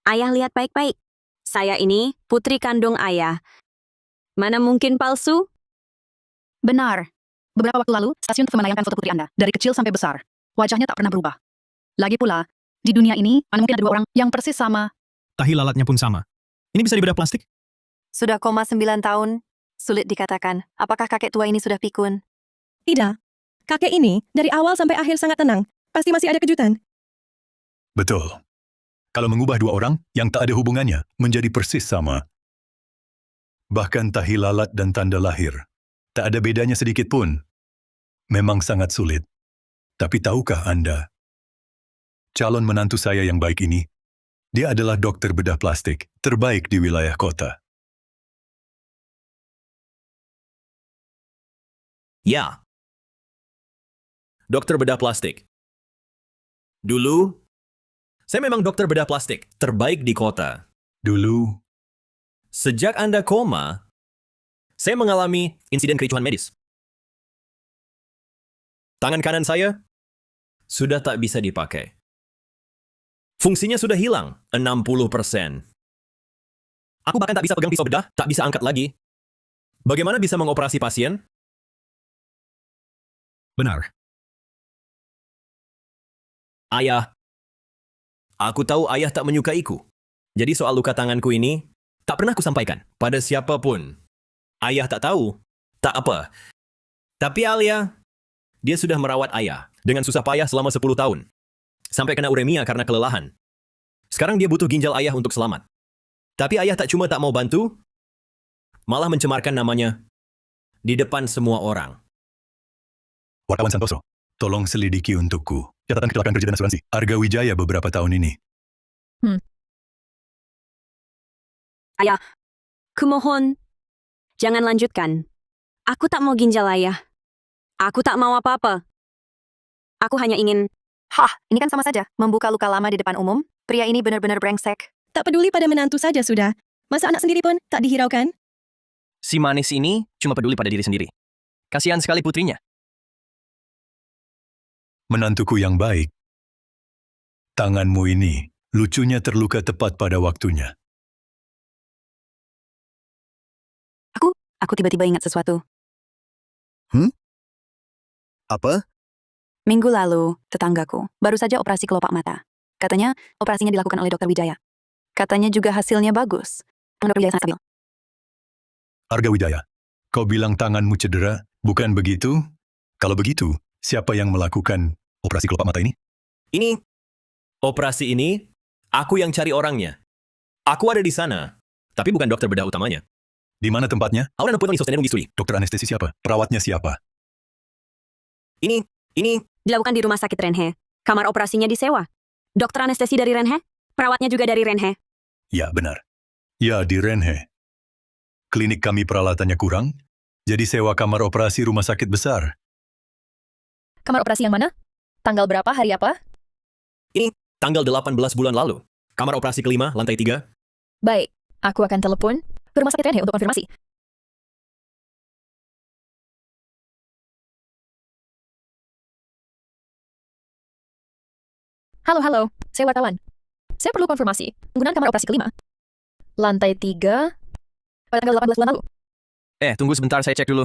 Ayah lihat baik-baik. Saya ini putri kandung ayah. Mana mungkin palsu? Benar. Beberapa waktu lalu, stasiun TV menayangkan foto putri Anda, dari kecil sampai besar. Wajahnya tak pernah berubah. Lagi pula, di dunia ini, mana mungkin ada dua orang yang persis sama. Tahi lalatnya pun sama. Ini bisa dibedah plastik? Sudah 9 tahun, sulit dikatakan. Apakah kakek tua ini sudah pikun? Tidak. Kakek ini dari awal sampai akhir sangat tenang. Pasti masih ada kejutan. Betul. Kalau mengubah dua orang yang tak ada hubungannya menjadi persis sama. Bahkan tahi lalat dan tanda lahir. Tak ada bedanya sedikit pun. Memang sangat sulit. Tapi tahukah Anda, calon menantu saya yang baik ini, dia adalah dokter bedah plastik terbaik di wilayah kota. Ya. Dokter bedah plastik. Dulu, saya memang dokter bedah plastik terbaik di kota. Dulu, Sejak Anda koma, saya mengalami insiden kericuhan medis. Tangan kanan saya sudah tak bisa dipakai. Fungsinya sudah hilang 60%. Aku bahkan tak bisa pegang pisau bedah, tak bisa angkat lagi. Bagaimana bisa mengoperasi pasien? Benar. Ayah. Aku tahu ayah tak menyukaiku. Jadi soal luka tanganku ini, tak pernah kusampaikan pada siapapun. Ayah tak tahu. Tak apa. Tapi Alia, dia sudah merawat ayah dengan susah payah selama 10 tahun. Sampai kena uremia karena kelelahan. Sekarang dia butuh ginjal ayah untuk selamat. Tapi ayah tak cuma tak mau bantu, malah mencemarkan namanya di depan semua orang. wartawan Santoso, tolong selidiki untukku catatan kecelakaan kerja dan asuransi Arga Wijaya beberapa tahun ini. Ayah, kumohon, jangan lanjutkan. Aku tak mau ginjal ayah. Aku tak mau apa-apa. Aku hanya ingin... Hah, ini kan sama saja. Membuka luka lama di depan umum. Pria ini benar-benar brengsek. Tak peduli pada menantu saja sudah. Masa anak sendiri pun tak dihiraukan? Si manis ini cuma peduli pada diri sendiri. Kasihan sekali putrinya. Menantuku yang baik. Tanganmu ini, lucunya terluka tepat pada waktunya. Aku tiba-tiba ingat sesuatu. Apa? Minggu lalu, tetanggaku baru saja operasi kelopak mata. Katanya, operasinya dilakukan oleh Dr. Wijaya. Katanya juga hasilnya bagus. Dr. Wijaya sangat stabil. Arga Wijaya, kau bilang tanganmu cedera, bukan begitu? Kalau begitu, siapa yang melakukan operasi kelopak mata ini? Operasi ini, aku yang cari orangnya. Aku ada di sana, tapi bukan dokter bedah utamanya. Di mana tempatnya? Ahora no puedo ni sostener un bisturí. Dokter anestesi siapa? Perawatnya siapa? Ini, Dilakukan di rumah sakit Renhe. Kamar operasinya disewa. Dokter anestesi dari Renhe. Perawatnya juga dari Renhe. Ya, benar. Ya, di Renhe. Klinik kami peralatannya kurang, jadi sewa kamar operasi rumah sakit besar. Kamar operasi yang mana? Tanggal berapa, hari apa? Ini tanggal 18 bulan lalu. Kamar operasi kelima, lantai 3. Baik, aku akan telepon ke rumah sakit Renhe untuk konfirmasi. Halo, saya wartawan. Saya perlu konfirmasi penggunaan kamar operasi kelima. Lantai 3, pada tanggal 18 bulan lalu. Tunggu sebentar, saya cek dulu.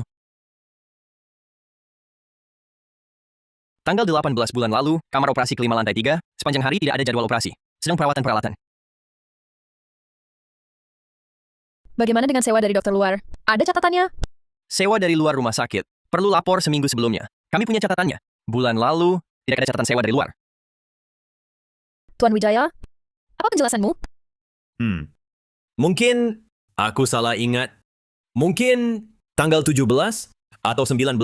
Tanggal 18 bulan lalu, kamar operasi kelima lantai 3, sepanjang hari tidak ada jadwal operasi. Sedang perawatan-peralatan. Bagaimana dengan sewa dari dokter luar? Ada catatannya? Sewa dari luar rumah sakit. Perlu lapor seminggu sebelumnya. Kami punya catatannya. Bulan lalu, tidak ada catatan sewa dari luar. Tuan Wijaya, apa penjelasanmu? Mungkin aku salah ingat. Mungkin tanggal 17 atau 19.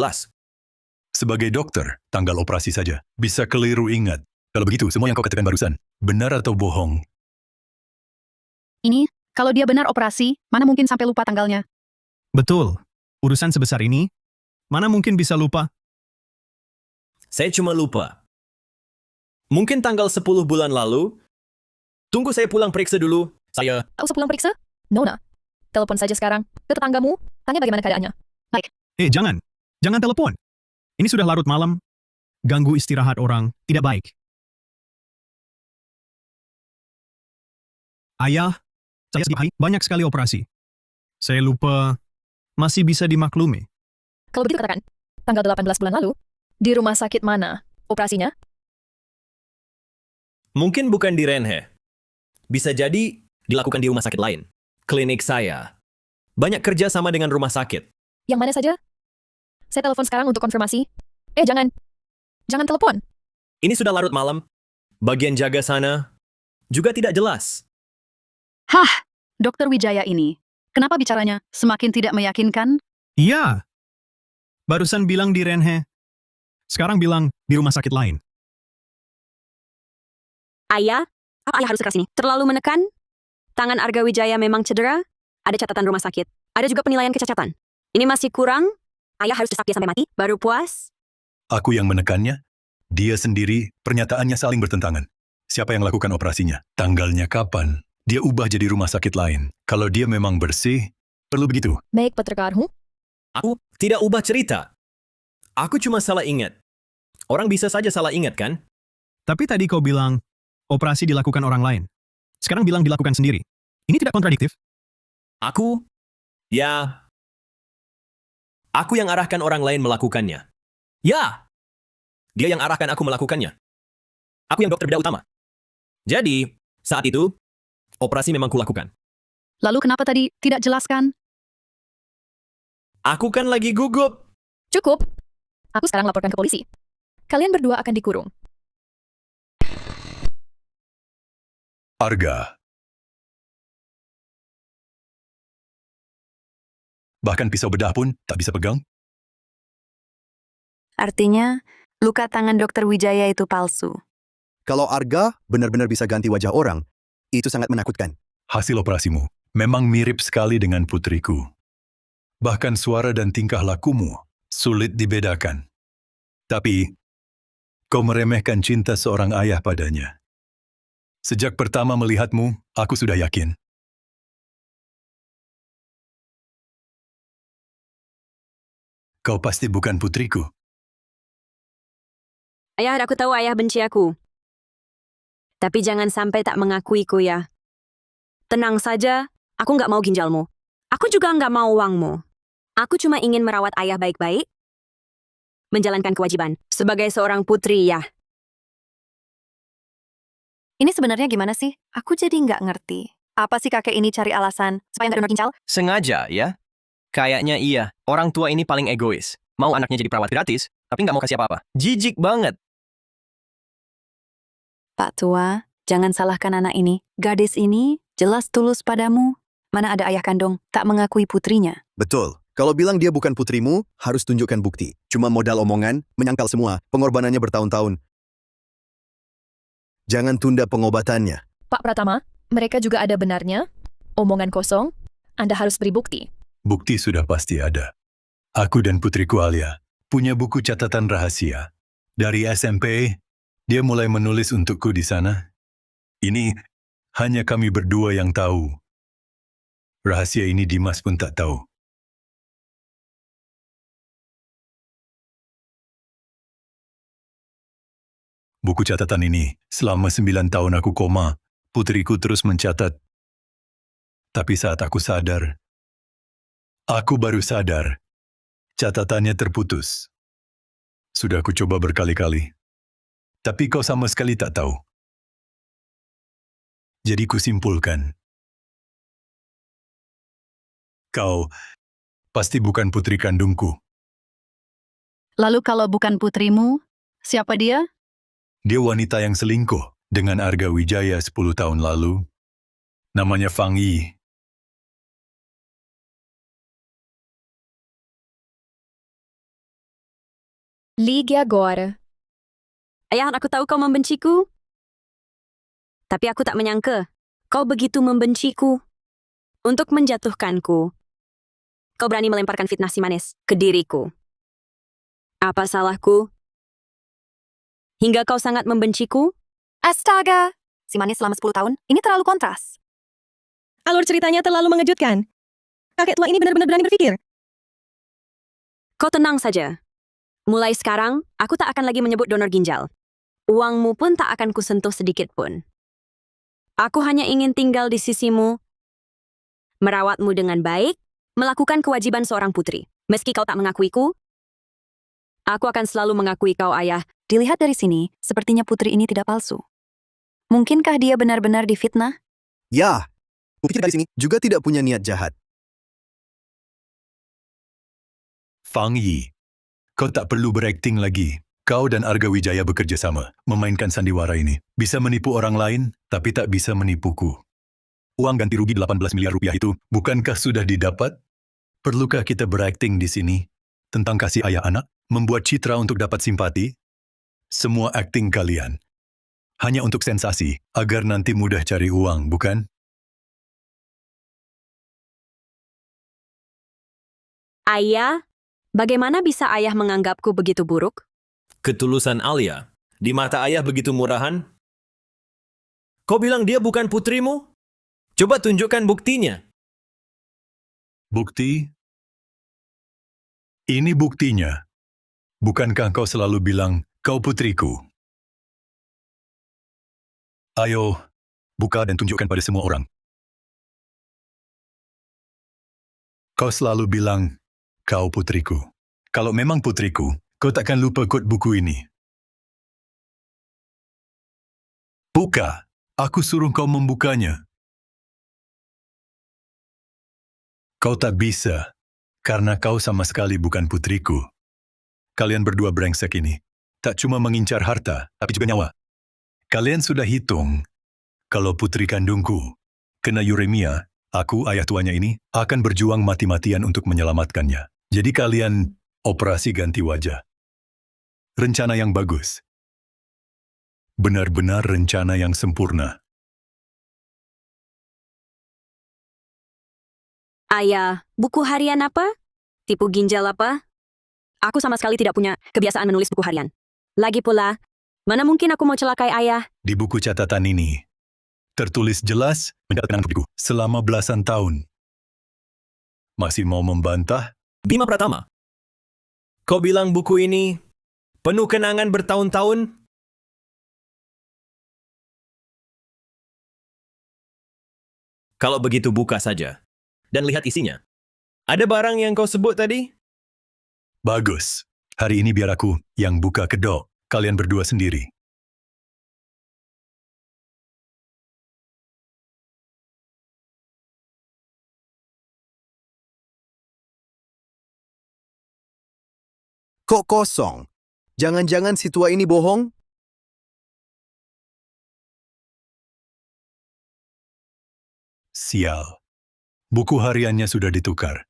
Sebagai dokter, tanggal operasi saja. Bisa keliru ingat. Kalau begitu, semua yang kau katakan barusan, benar atau bohong? Ini, kalau dia benar operasi, mana mungkin sampai lupa tanggalnya? Betul. Urusan sebesar ini, mana mungkin bisa lupa? Saya cuma lupa. Mungkin tanggal 10 bulan lalu. Tunggu saya pulang periksa dulu. Saya... Tak usah pulang periksa? Nona, telepon saja sekarang ke tetanggamu, tanya bagaimana keadaannya. Baik. Jangan. Jangan telepon. Ini sudah larut malam. Ganggu istirahat orang tidak baik. Ayah, saya setiap hari banyak sekali operasi. Saya lupa, masih bisa dimaklumi. Kalau begitu katakan, tanggal 18 bulan lalu, di rumah sakit mana operasinya? Mungkin bukan di Renhe. Bisa jadi dilakukan di rumah sakit lain. Klinik saya. Banyak kerja sama dengan rumah sakit. Yang mana saja? Saya telepon sekarang untuk konfirmasi. Jangan. Jangan telepon. Ini sudah larut malam. Bagian jaga sana juga tidak jelas. Hah, Dokter Wijaya ini. Kenapa bicaranya semakin tidak meyakinkan? Iya. Barusan bilang di Renhe. Sekarang bilang di rumah sakit lain. Ayah, apa ayah harus ke sini? Terlalu menekan? Tangan Arga Wijaya memang cedera? Ada catatan rumah sakit. Ada juga penilaian kecacatan. Ini masih kurang? Ayah harus desak dia sampai mati, baru puas? Aku yang menekannya? Dia sendiri, pernyataannya saling bertentangan. Siapa yang lakukan operasinya? Tanggalnya kapan? Dia ubah jadi rumah sakit lain. Kalau dia memang bersih, perlu begitu. Baik, Petrakarhu. Aku tidak ubah cerita. Aku cuma salah ingat. Orang bisa saja salah ingat, kan? Tapi tadi kau bilang, operasi dilakukan orang lain. Sekarang bilang dilakukan sendiri. Ini tidak kontradiktif? Aku yang arahkan orang lain melakukannya. Ya! Dia yang arahkan aku melakukannya. Aku yang dokter bedah utama. Jadi, saat itu, operasi memang kulakukan. Lalu kenapa tadi tidak jelaskan? Aku kan lagi gugup. Cukup. Aku sekarang laporkan ke polisi. Kalian berdua akan dikurung. Arga. Bahkan pisau bedah pun tak bisa pegang. Artinya, luka tangan Dokter Wijaya itu palsu. Kalau Arga benar-benar bisa ganti wajah orang, itu sangat menakutkan. Hasil operasimu memang mirip sekali dengan putriku. Bahkan suara dan tingkah lakumu sulit dibedakan. Tapi, kau meremehkan cinta seorang ayah padanya. Sejak pertama melihatmu, aku sudah yakin. Kau pasti bukan putriku. Ayah, aku tahu ayah benci aku. Tapi jangan sampai tak mengakuiku ya. Tenang saja, aku nggak mau ginjalmu. Aku juga nggak mau uangmu. Aku cuma ingin merawat ayah baik-baik. Menjalankan kewajiban sebagai seorang putri ya. Ini sebenarnya gimana sih? Aku jadi nggak ngerti. Apa sih kakek ini cari alasan supaya nggak donor ginjal? Sengaja, ya? Kayaknya iya. Orang tua ini paling egois. Mau anaknya jadi perawat gratis, tapi nggak mau kasih apa-apa. Jijik banget. Pak Tua, jangan salahkan anak ini. Gadis ini jelas tulus padamu. Mana ada ayah kandung tak mengakui putrinya. Betul. Kalau bilang dia bukan putrimu, harus tunjukkan bukti. Cuma modal omongan, menyangkal semua, pengorbanannya bertahun-tahun. Jangan tunda pengobatannya. Pak Pratama, mereka juga ada benarnya. Omongan kosong, Anda harus beri bukti. Bukti sudah pasti ada. Aku dan putriku Alia punya buku catatan rahasia. Dari SMP, dia mulai menulis untukku di sana. Ini hanya kami berdua yang tahu. Rahasia ini Dimas pun tak tahu. Buku catatan ini, selama 9 tahun aku koma, putriku terus mencatat. Tapi saat aku baru sadar, catatannya terputus. Sudah aku coba berkali-kali. Tapi kau sama sekali tak tahu. Jadi kusimpulkan. Kau pasti bukan putri kandungku. Lalu kalau bukan putrimu, siapa dia? Dia wanita yang selingkuh dengan Arga Wijaya 10 tahun lalu. Namanya Fang Yi. Ligue agora. Ayah, aku tahu kau membenciku. Tapi aku tak menyangka kau begitu membenciku. Untuk menjatuhkanku, kau berani melemparkan fitnah si manis ke diriku. Apa salahku? Hingga kau sangat membenciku? Astaga! Si manis selama 10 tahun, ini terlalu kontras. Alur ceritanya terlalu mengejutkan. Kakek tua ini benar-benar berani berpikir. Kau tenang saja. Mulai sekarang, aku tak akan lagi menyebut donor ginjal. Uangmu pun tak akan kusentuh sedikit pun. Aku hanya ingin tinggal di sisimu, merawatmu dengan baik, melakukan kewajiban seorang putri. Meski kau tak mengakuiku, aku akan selalu mengakui kau, ayah. Dilihat dari sini, sepertinya putri ini tidak palsu. Mungkinkah dia benar-benar difitnah? Ya, kupikir dari sini juga tidak punya niat jahat. Fang Yi, kau tak perlu berakting lagi. Kau dan Arga Wijaya bekerja sama, memainkan sandiwara ini. Bisa menipu orang lain, tapi tak bisa menipuku. Uang ganti rugi 18 miliar rupiah itu, bukankah sudah didapat? Perlukah kita berakting di sini? Tentang kasih ayah anak? Membuat citra untuk dapat simpati? Semua akting kalian. Hanya untuk sensasi, agar nanti mudah cari uang, bukan? Ayah, bagaimana bisa ayah menganggapku begitu buruk? Ketulusan Alia. Di mata ayah begitu murahan? Kau bilang dia bukan putrimu? Coba tunjukkan buktinya. Bukti? Ini buktinya. Bukankah kau selalu bilang, kau putriku? Ayo, buka dan tunjukkan pada semua orang. Kau selalu bilang, kau putriku. Kalau memang putriku, kau takkan lupa kod buku ini. Buka. Aku suruh kau membukanya. Kau tak bisa, karena kau sama sekali bukan putriku. Kalian berdua brengsek ini, tak cuma mengincar harta, tapi juga nyawa. Kalian sudah hitung, kalau putri kandungku kena uremia, aku, ayah tuanya ini, akan berjuang mati-matian untuk menyelamatkannya. Jadi kalian operasi ganti wajah. Rencana yang bagus. Benar-benar rencana yang sempurna. Ayah, buku harian apa? Tipu ginjal apa? Aku sama sekali tidak punya kebiasaan menulis buku harian. Lagi pula, mana mungkin aku mau celakai ayah? Di buku catatan ini, tertulis jelas mencatatkan putriku selama belasan tahun. Masih mau membantah? Bima Pratama. Kau bilang buku ini penuh kenangan bertahun-tahun? Kalau begitu buka saja. Dan lihat isinya. Ada barang yang kau sebut tadi? Bagus. Hari ini biar aku yang buka kedok. Kalian berdua sendiri. Kok kosong? Jangan-jangan si tua ini bohong? Sial. Buku hariannya sudah ditukar.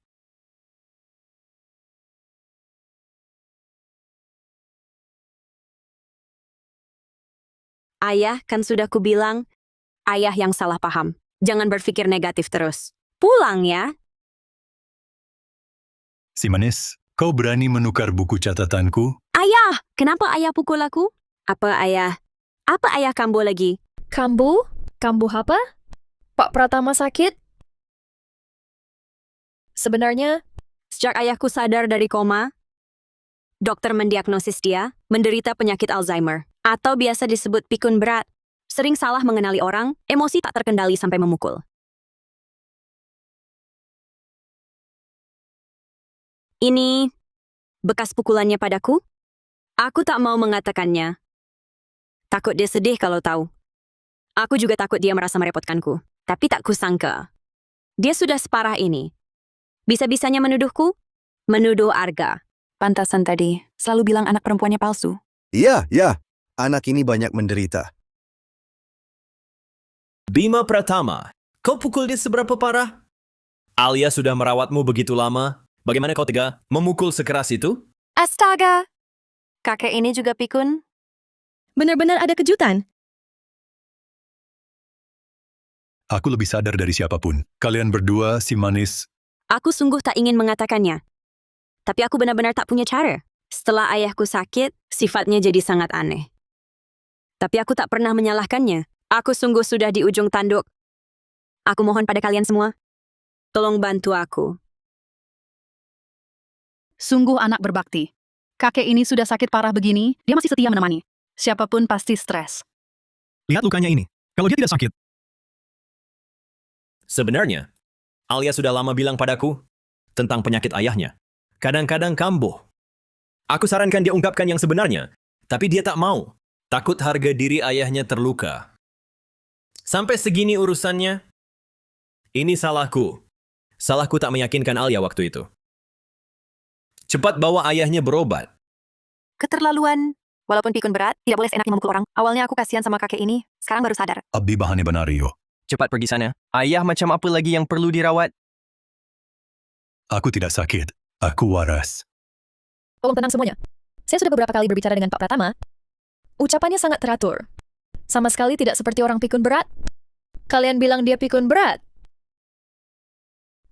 Ayah, kan sudah kubilang, ayah yang salah paham. Jangan berpikir negatif terus. Pulang ya. Si manis, kau berani menukar buku catatanku? Ayah, kenapa ayah pukul aku? Apa ayah kambuh lagi? Kambuh? Kambuh apa? Pak Pratama sakit? Sebenarnya, Sejak ayahku sadar dari koma, dokter mendiagnosis dia menderita penyakit Alzheimer atau biasa disebut pikun berat. Sering salah mengenali orang, emosi tak terkendali sampai memukul. Ini bekas pukulannya padaku? Aku tak mau mengatakannya. Takut dia sedih kalau tahu. Aku juga takut dia merasa merepotkanku. Tapi tak kusangka. Dia sudah separah ini. Bisa-bisanya menuduhku? Menuduh Arga. Pantasan tadi, selalu bilang anak perempuannya palsu. Ya, anak ini banyak menderita. Bima Pratama, kau pukul dia seberapa parah? Alia sudah merawatmu begitu lama. Bagaimana kau tega memukul sekeras itu? Astaga! Kakek ini juga pikun? Benar-benar ada kejutan. Aku lebih sadar dari siapapun. Kalian berdua, si manis. Aku sungguh tak ingin mengatakannya. Tapi aku benar-benar tak punya cara. Setelah ayahku sakit, sifatnya jadi sangat aneh. Tapi aku tak pernah menyalahkannya. Aku sungguh sudah di ujung tanduk. Aku mohon pada kalian semua, tolong bantu aku. Sungguh anak berbakti. Kakek ini sudah sakit parah begini, dia masih setia menemani. Siapapun pasti stres. Lihat lukanya ini. Kalau dia tidak sakit, Sebenarnya, Alia sudah lama bilang padaku tentang penyakit ayahnya. Kadang-kadang kambuh. Aku sarankan dia ungkapkan yang sebenarnya, tapi dia tak mau. Takut harga diri ayahnya terluka. Sampai segini urusannya. Ini salahku. Salahku tak meyakinkan Alia waktu itu. Cepat bawa ayahnya berobat. Keterlaluan. Walaupun pikun berat, tidak boleh seenaknya memukul orang. Awalnya aku kasihan sama kakek ini, sekarang baru sadar. Abdi bahane benario. Cepat pergi sana. Ayah macam apa lagi yang perlu dirawat? Aku tidak sakit. Aku waras. tolong tenang semuanya. Saya sudah beberapa kali berbicara dengan Pak Pratama. Ucapannya sangat teratur. Sama sekali tidak seperti orang pikun berat. Kalian bilang dia pikun berat.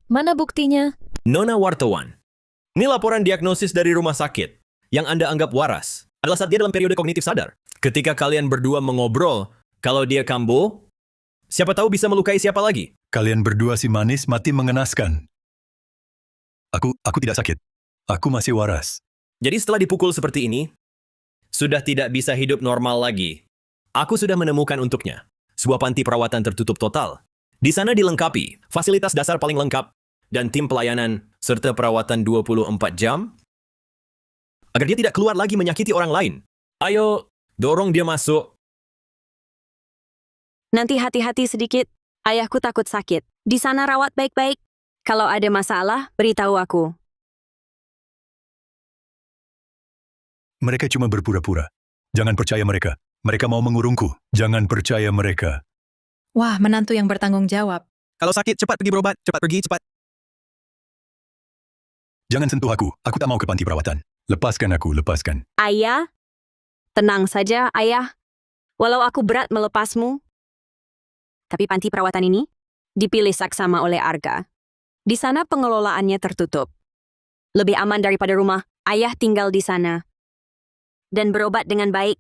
Mana buktinya? Nona wartawan. Ini laporan diagnosis dari rumah sakit yang Anda anggap waras adalah saat dia dalam periode kognitif sadar. Ketika kalian berdua mengobrol, kalau dia kambuh, siapa tahu bisa melukai siapa lagi. Kalian berdua si manis mati mengenaskan. Aku tidak sakit. Aku masih waras. Jadi setelah dipukul seperti ini, sudah tidak bisa hidup normal lagi. Aku sudah menemukan untuknya sebuah panti perawatan tertutup total. Di sana dilengkapi fasilitas dasar paling lengkap dan tim pelayanan serta perawatan 24 jam agar dia tidak keluar lagi menyakiti orang lain. Ayo, dorong dia masuk. Nanti hati-hati sedikit. Ayahku takut sakit. Di sana rawat baik-baik. Kalau ada masalah, beritahu aku. Mereka cuma berpura-pura. Jangan percaya mereka. Mereka mau mengurungku. Jangan percaya mereka. Wah, menantu yang bertanggung jawab. Kalau sakit, cepat pergi berobat. Cepat pergi, cepat. Jangan sentuh aku. Aku tak mau ke panti perawatan. Lepaskan aku, lepaskan. Ayah, tenang saja, ayah. Walau aku berat melepasmu, tapi panti perawatan ini dipilih saksama oleh Arga. Di sana pengelolaannya tertutup. Lebih aman daripada rumah. Ayah tinggal di sana. Dan berobat dengan baik.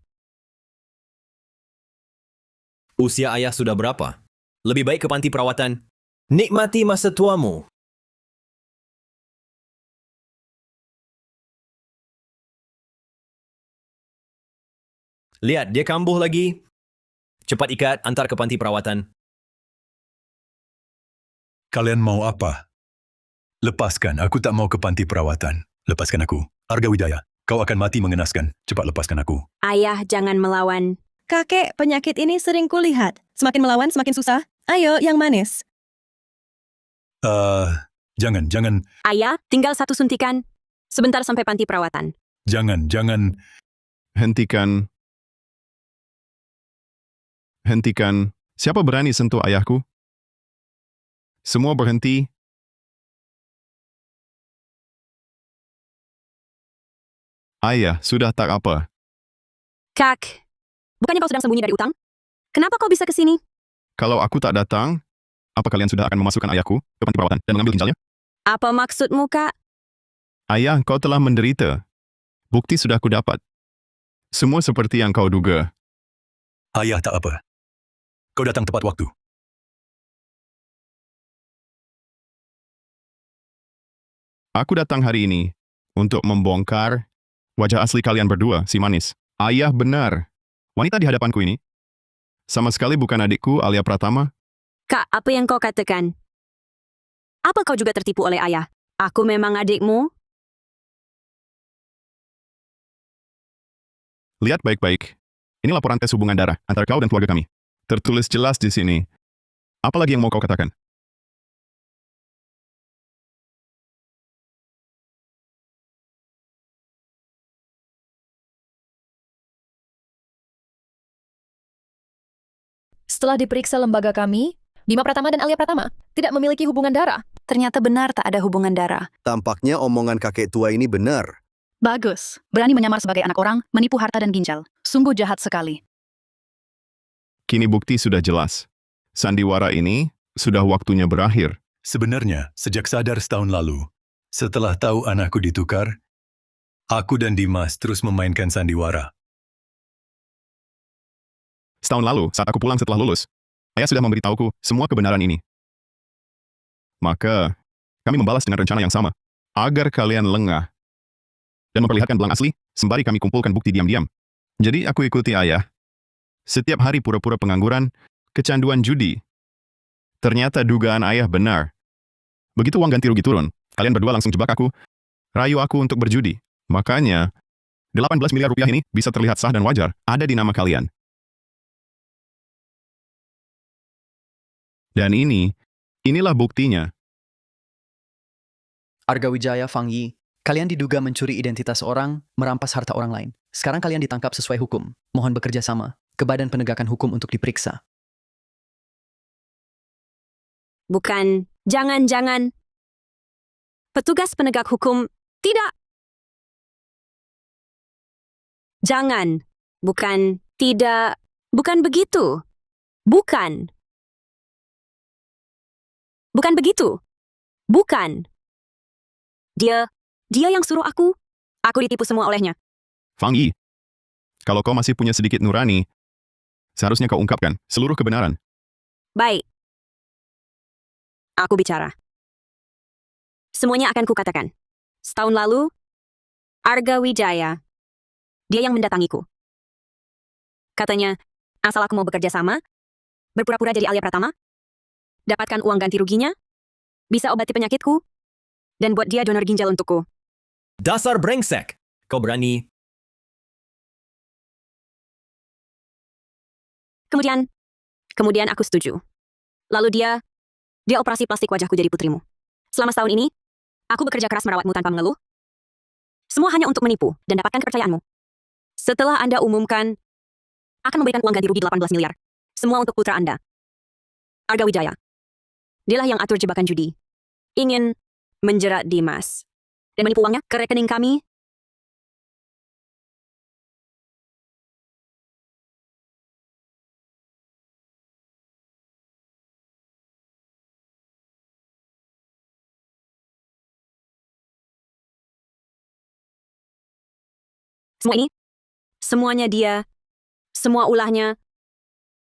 Usia ayah sudah berapa? Lebih baik ke panti perawatan. Nikmati masa tuamu. Lihat, dia kambuh lagi. Cepat ikat, antar ke panti perawatan. Kalian mau apa? Lepaskan. Aku tak mau ke panti perawatan. Lepaskan aku. Arga Widaya, kau akan mati mengenaskan. Cepat lepaskan aku. Ayah, jangan melawan. Kakek, penyakit ini sering kulihat. Semakin melawan, semakin susah. Ayo, yang manis. Jangan. Ayah, tinggal satu suntikan. Sebentar sampai panti perawatan. Jangan. Hentikan. Siapa berani sentuh ayahku? Semua berhenti. Ayah, sudah tak apa. Kak, bukannya kau sedang sembunyi dari utang? Kenapa kau bisa ke sini? Kalau aku tak datang, apa kalian sudah akan memasukkan ayahku ke panti perawatan dan mengambil ginjalnya? Apa maksudmu, Kak? Ayah, kau telah menderita. Bukti sudah kudapat. Semua seperti yang kau duga. Ayah tak apa. Kau datang tepat waktu. Aku datang hari ini untuk membongkar wajah asli kalian berdua, si manis. Ayah benar. Wanita di hadapanku ini sama sekali bukan adikku, Alia Pratama. Kak, apa yang kau katakan? Apa kau juga tertipu oleh ayah? Aku memang adikmu? Lihat baik-baik. Ini laporan tes hubungan darah antara kau dan keluarga kami. Tertulis jelas di sini. Apa lagi yang mau kau katakan? Setelah diperiksa lembaga kami, Bima Pratama dan Alia Pratama tidak memiliki hubungan darah. Ternyata benar tak ada hubungan darah. Tampaknya omongan kakek tua ini benar. Bagus. Berani menyamar sebagai anak orang, menipu harta dan ginjal. Sungguh jahat sekali. Kini bukti sudah jelas. Sandiwara ini sudah waktunya berakhir. Sebenarnya, sejak sadar setahun lalu, setelah tahu anakku ditukar, aku dan Dimas terus memainkan sandiwara. Setahun lalu, saat aku pulang setelah lulus, ayah sudah memberitahuku semua kebenaran ini. Maka, kami membalas dengan rencana yang sama, agar kalian lengah dan memperlihatkan belang asli, sembari kami kumpulkan bukti diam-diam. Jadi aku ikuti ayah. Setiap hari pura-pura pengangguran, kecanduan judi. Ternyata dugaan ayah benar. Begitu uang ganti rugi turun, kalian berdua langsung jebak aku, rayu aku untuk berjudi. Makanya, 18 miliar rupiah ini bisa terlihat sah dan wajar, ada di nama kalian. Dan inilah buktinya. Arga Wijaya, Fang Yi, kalian diduga mencuri identitas orang, merampas harta orang lain. Sekarang kalian ditangkap sesuai hukum. Mohon bekerja sama ke Badan Penegakan Hukum untuk diperiksa. Bukan, jangan. Petugas penegak hukum, tidak. Jangan, bukan, tidak, bukan begitu. Bukan. Bukan begitu. Bukan. Dia yang suruh aku. Aku ditipu semua olehnya. Fang Yi, kalau kau masih punya sedikit nurani, seharusnya kau ungkapkan seluruh kebenaran. Baik. Aku bicara. Semuanya akan kukatakan. Setahun lalu, Arga Wijaya, dia yang mendatangiku. Katanya, asal aku mau bekerja sama, berpura-pura jadi Alia Pratama, dapatkan uang ganti ruginya, bisa obati penyakitku, dan buat dia donor ginjal untukku. Dasar brengsek! Kau berani? Kemudian aku setuju. Lalu dia operasi plastik wajahku jadi putrimu. Selama setahun ini, aku bekerja keras merawatmu tanpa mengeluh. Semua hanya untuk menipu dan dapatkan kepercayaanmu. Setelah Anda umumkan, akan memberikan uang ganti rugi 18 miliar. Semua untuk putra Anda. Arga Wijaya. Dialah yang atur jebakan judi. Ingin menjerat Dimas. Dan menipu uangnya ke rekening kami. Semuanya dia, semua ulahnya.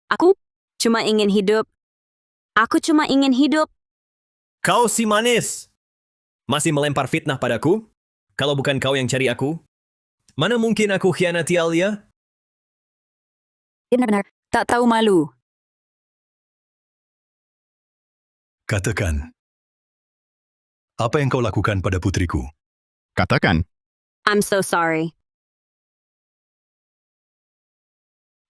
Aku cuma ingin hidup. Kau si manis! Masih melempar fitnah padaku? Kalau bukan kau yang cari aku? Mana mungkin aku khianati Alia? Benar-benar, tak tahu malu. Katakan, apa yang kau lakukan pada putriku? Katakan. I'm so sorry.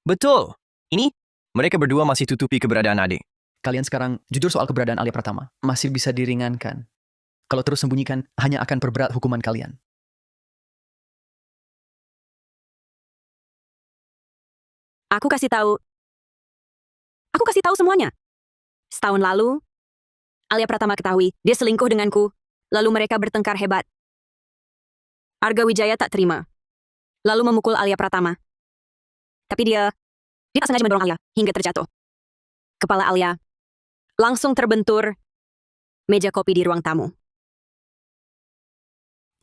Betul. Ini, mereka berdua masih tutupi keberadaan adik. Kalian sekarang jujur soal keberadaan Alia Pratama. Masih bisa diringankan. Kalau terus sembunyikan, hanya akan perberat hukuman kalian. Aku kasih tahu semuanya. Setahun lalu, Alia Pratama ketahui dia selingkuh denganku. Lalu mereka bertengkar hebat. Arga Wijaya tak terima. Lalu memukul Alia Pratama. Tapi dia tak sengaja mendorong Alia hingga terjatuh. Kepala Alia langsung terbentur meja kopi di ruang tamu.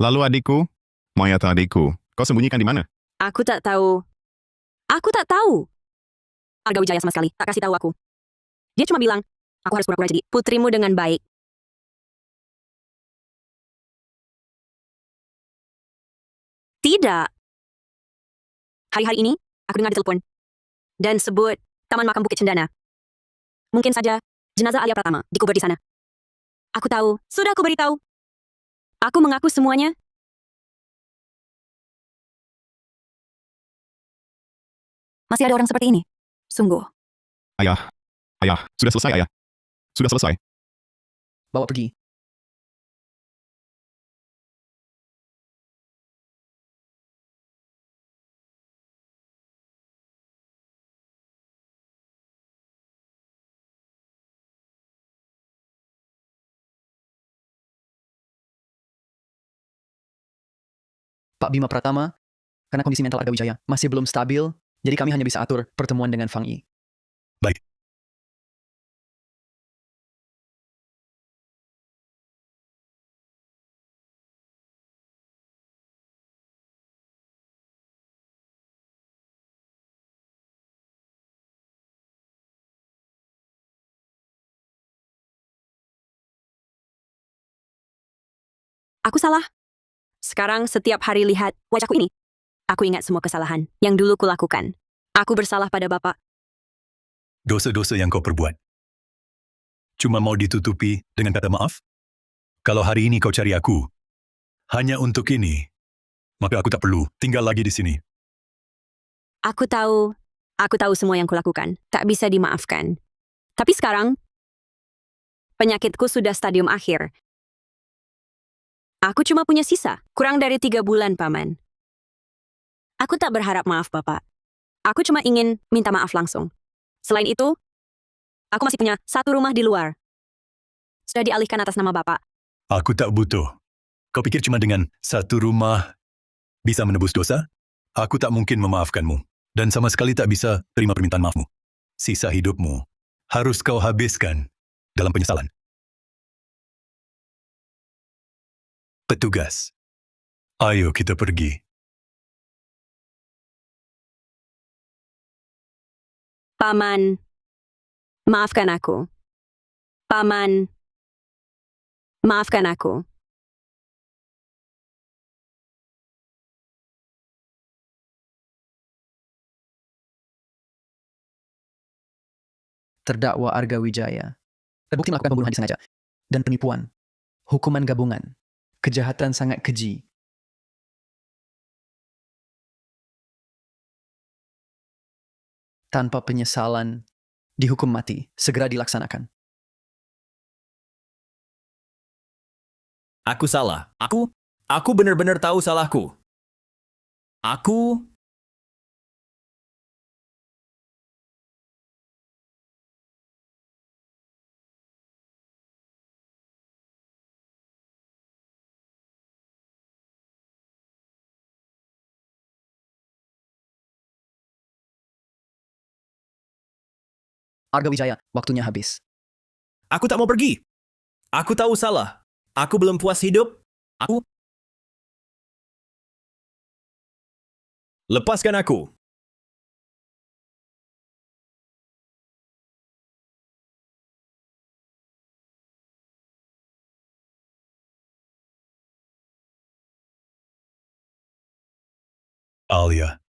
Lalu adikku, mayat adikku, kau sembunyikan di mana? Aku tak tahu. Aku tak tahu. Arga Wijaya sama sekali tak kasih tahu aku. Dia cuma bilang, aku harus pura-pura jadi putrimu dengan baik. Tidak. Hari-hari ini, aku dengar di telepon. Dan sebut Taman Makam Bukit Cendana. Mungkin saja jenazah Alia Pratama dikubur di sana. Aku tahu, sudah aku beritahu. Aku mengaku semuanya. Masih ada orang seperti ini? Sungguh. Ayah, sudah selesai ayah. Sudah selesai. Bawa pergi. Pak Bima Pratama, karena kondisi mental Arga Wijaya masih belum stabil, jadi kami hanya bisa atur pertemuan dengan Fang Yi. Baik. Aku salah. Sekarang setiap hari lihat wajahku ini. Aku ingat semua kesalahan yang dulu kulakukan. Aku bersalah pada Bapak. Dosa-dosa yang kau perbuat. Cuma mau ditutupi dengan kata maaf? Kalau hari ini kau cari aku, hanya untuk ini, maka aku tak perlu tinggal lagi di sini. Aku tahu semua yang kulakukan. Tak bisa dimaafkan. Tapi sekarang, penyakitku sudah stadium akhir. Aku cuma punya sisa, kurang dari 3 bulan, Paman. Aku tak berharap maaf, Bapak. Aku cuma ingin minta maaf langsung. Selain itu, aku masih punya 1 rumah di luar. Sudah dialihkan atas nama Bapak. Aku tak butuh. Kau pikir cuma dengan 1 rumah bisa menebus dosa? Aku tak mungkin memaafkanmu. Dan sama sekali tak bisa terima permintaan maafmu. Sisa hidupmu harus kau habiskan dalam penyesalan. Petugas, ayo kita pergi. Paman, maafkan aku. Paman, maafkan aku. Terdakwa Arga Wijaya terbukti melakukan pembunuhan disengaja dan penipuan. Hukuman gabungan. Kejahatan sangat keji. Tanpa penyesalan, dihukum mati, segera dilaksanakan. Aku salah. Aku benar-benar tahu salahku. Aku... Arga Wijaya, waktunya habis. Aku tak mau pergi. Aku tahu salah. Aku belum puas hidup. Aku... Lepaskan aku. Alia,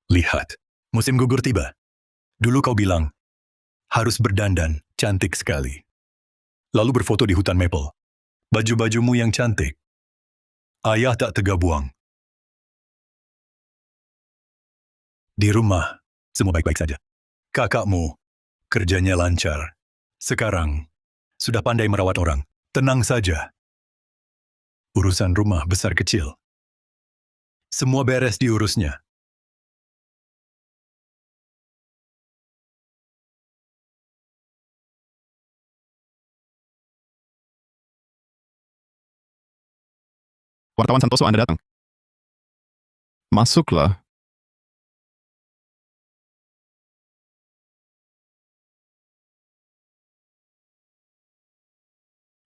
lihat. Musim gugur tiba. Dulu kau bilang, harus berdandan, cantik sekali. Lalu berfoto di hutan maple. Baju-bajumu yang cantik. Ayah tak tega buang. Di rumah, semua baik-baik saja. Kakakmu, kerjanya lancar. Sekarang, sudah pandai merawat orang. Tenang saja. Urusan rumah besar kecil. Semua beres diurusnya. Wartawan Santoso, Anda datang. Masuklah.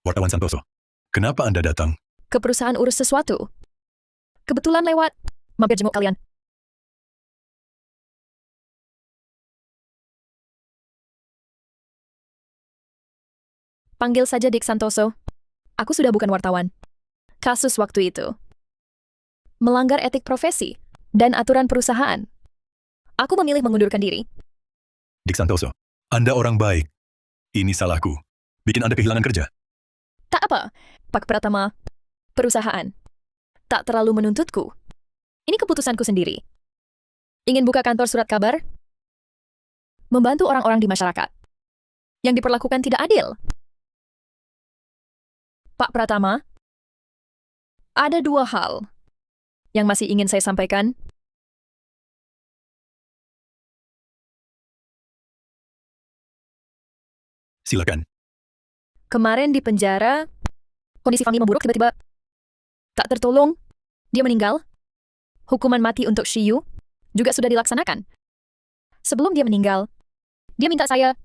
Wartawan Santoso, kenapa Anda datang? ke perusahaan urus sesuatu. Kebetulan lewat, mampir jenguk kalian. Panggil saja Dick Santoso. Aku sudah bukan wartawan. Kasus waktu itu melanggar etik profesi dan aturan perusahaan. Aku memilih mengundurkan diri. Dick Santoso, Anda orang baik. Ini salahku. Bikin Anda kehilangan kerja. Tak apa, Pak Pratama. Perusahaan tak terlalu menuntutku. Ini keputusanku sendiri. Ingin buka kantor surat kabar? Membantu orang-orang di masyarakat yang diperlakukan tidak adil. Pak Pratama, ada 2 hal yang masih ingin saya sampaikan. Silakan. Kemarin di penjara, kondisi Fangi memburuk tiba-tiba. Tak tertolong, dia meninggal. Hukuman mati untuk Shiyu juga sudah dilaksanakan. Sebelum dia meninggal, dia minta saya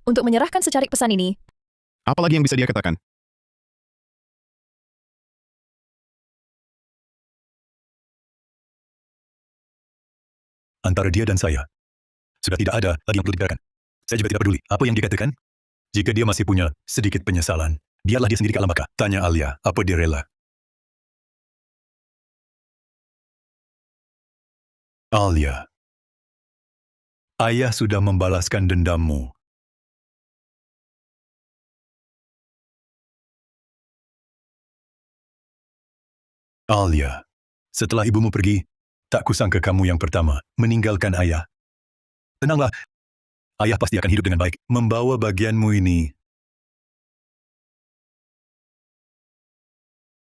untuk menyerahkan secarik pesan ini. Apalagi yang bisa dia katakan? Antara dia dan saya, sudah tidak ada lagi yang perlu dibicarakan. Saya juga tidak peduli apa yang dikatakan. Jika dia masih punya sedikit penyesalan, biarlah dia sendiri ke alam baka. Tanya Alia, apa dia rela? Alia, ayah sudah membalaskan dendammu. Alia, setelah ibumu pergi, tak kusangka kamu yang pertama meninggalkan ayah. Tenanglah, ayah pasti akan hidup dengan baik. Membawa bagianmu ini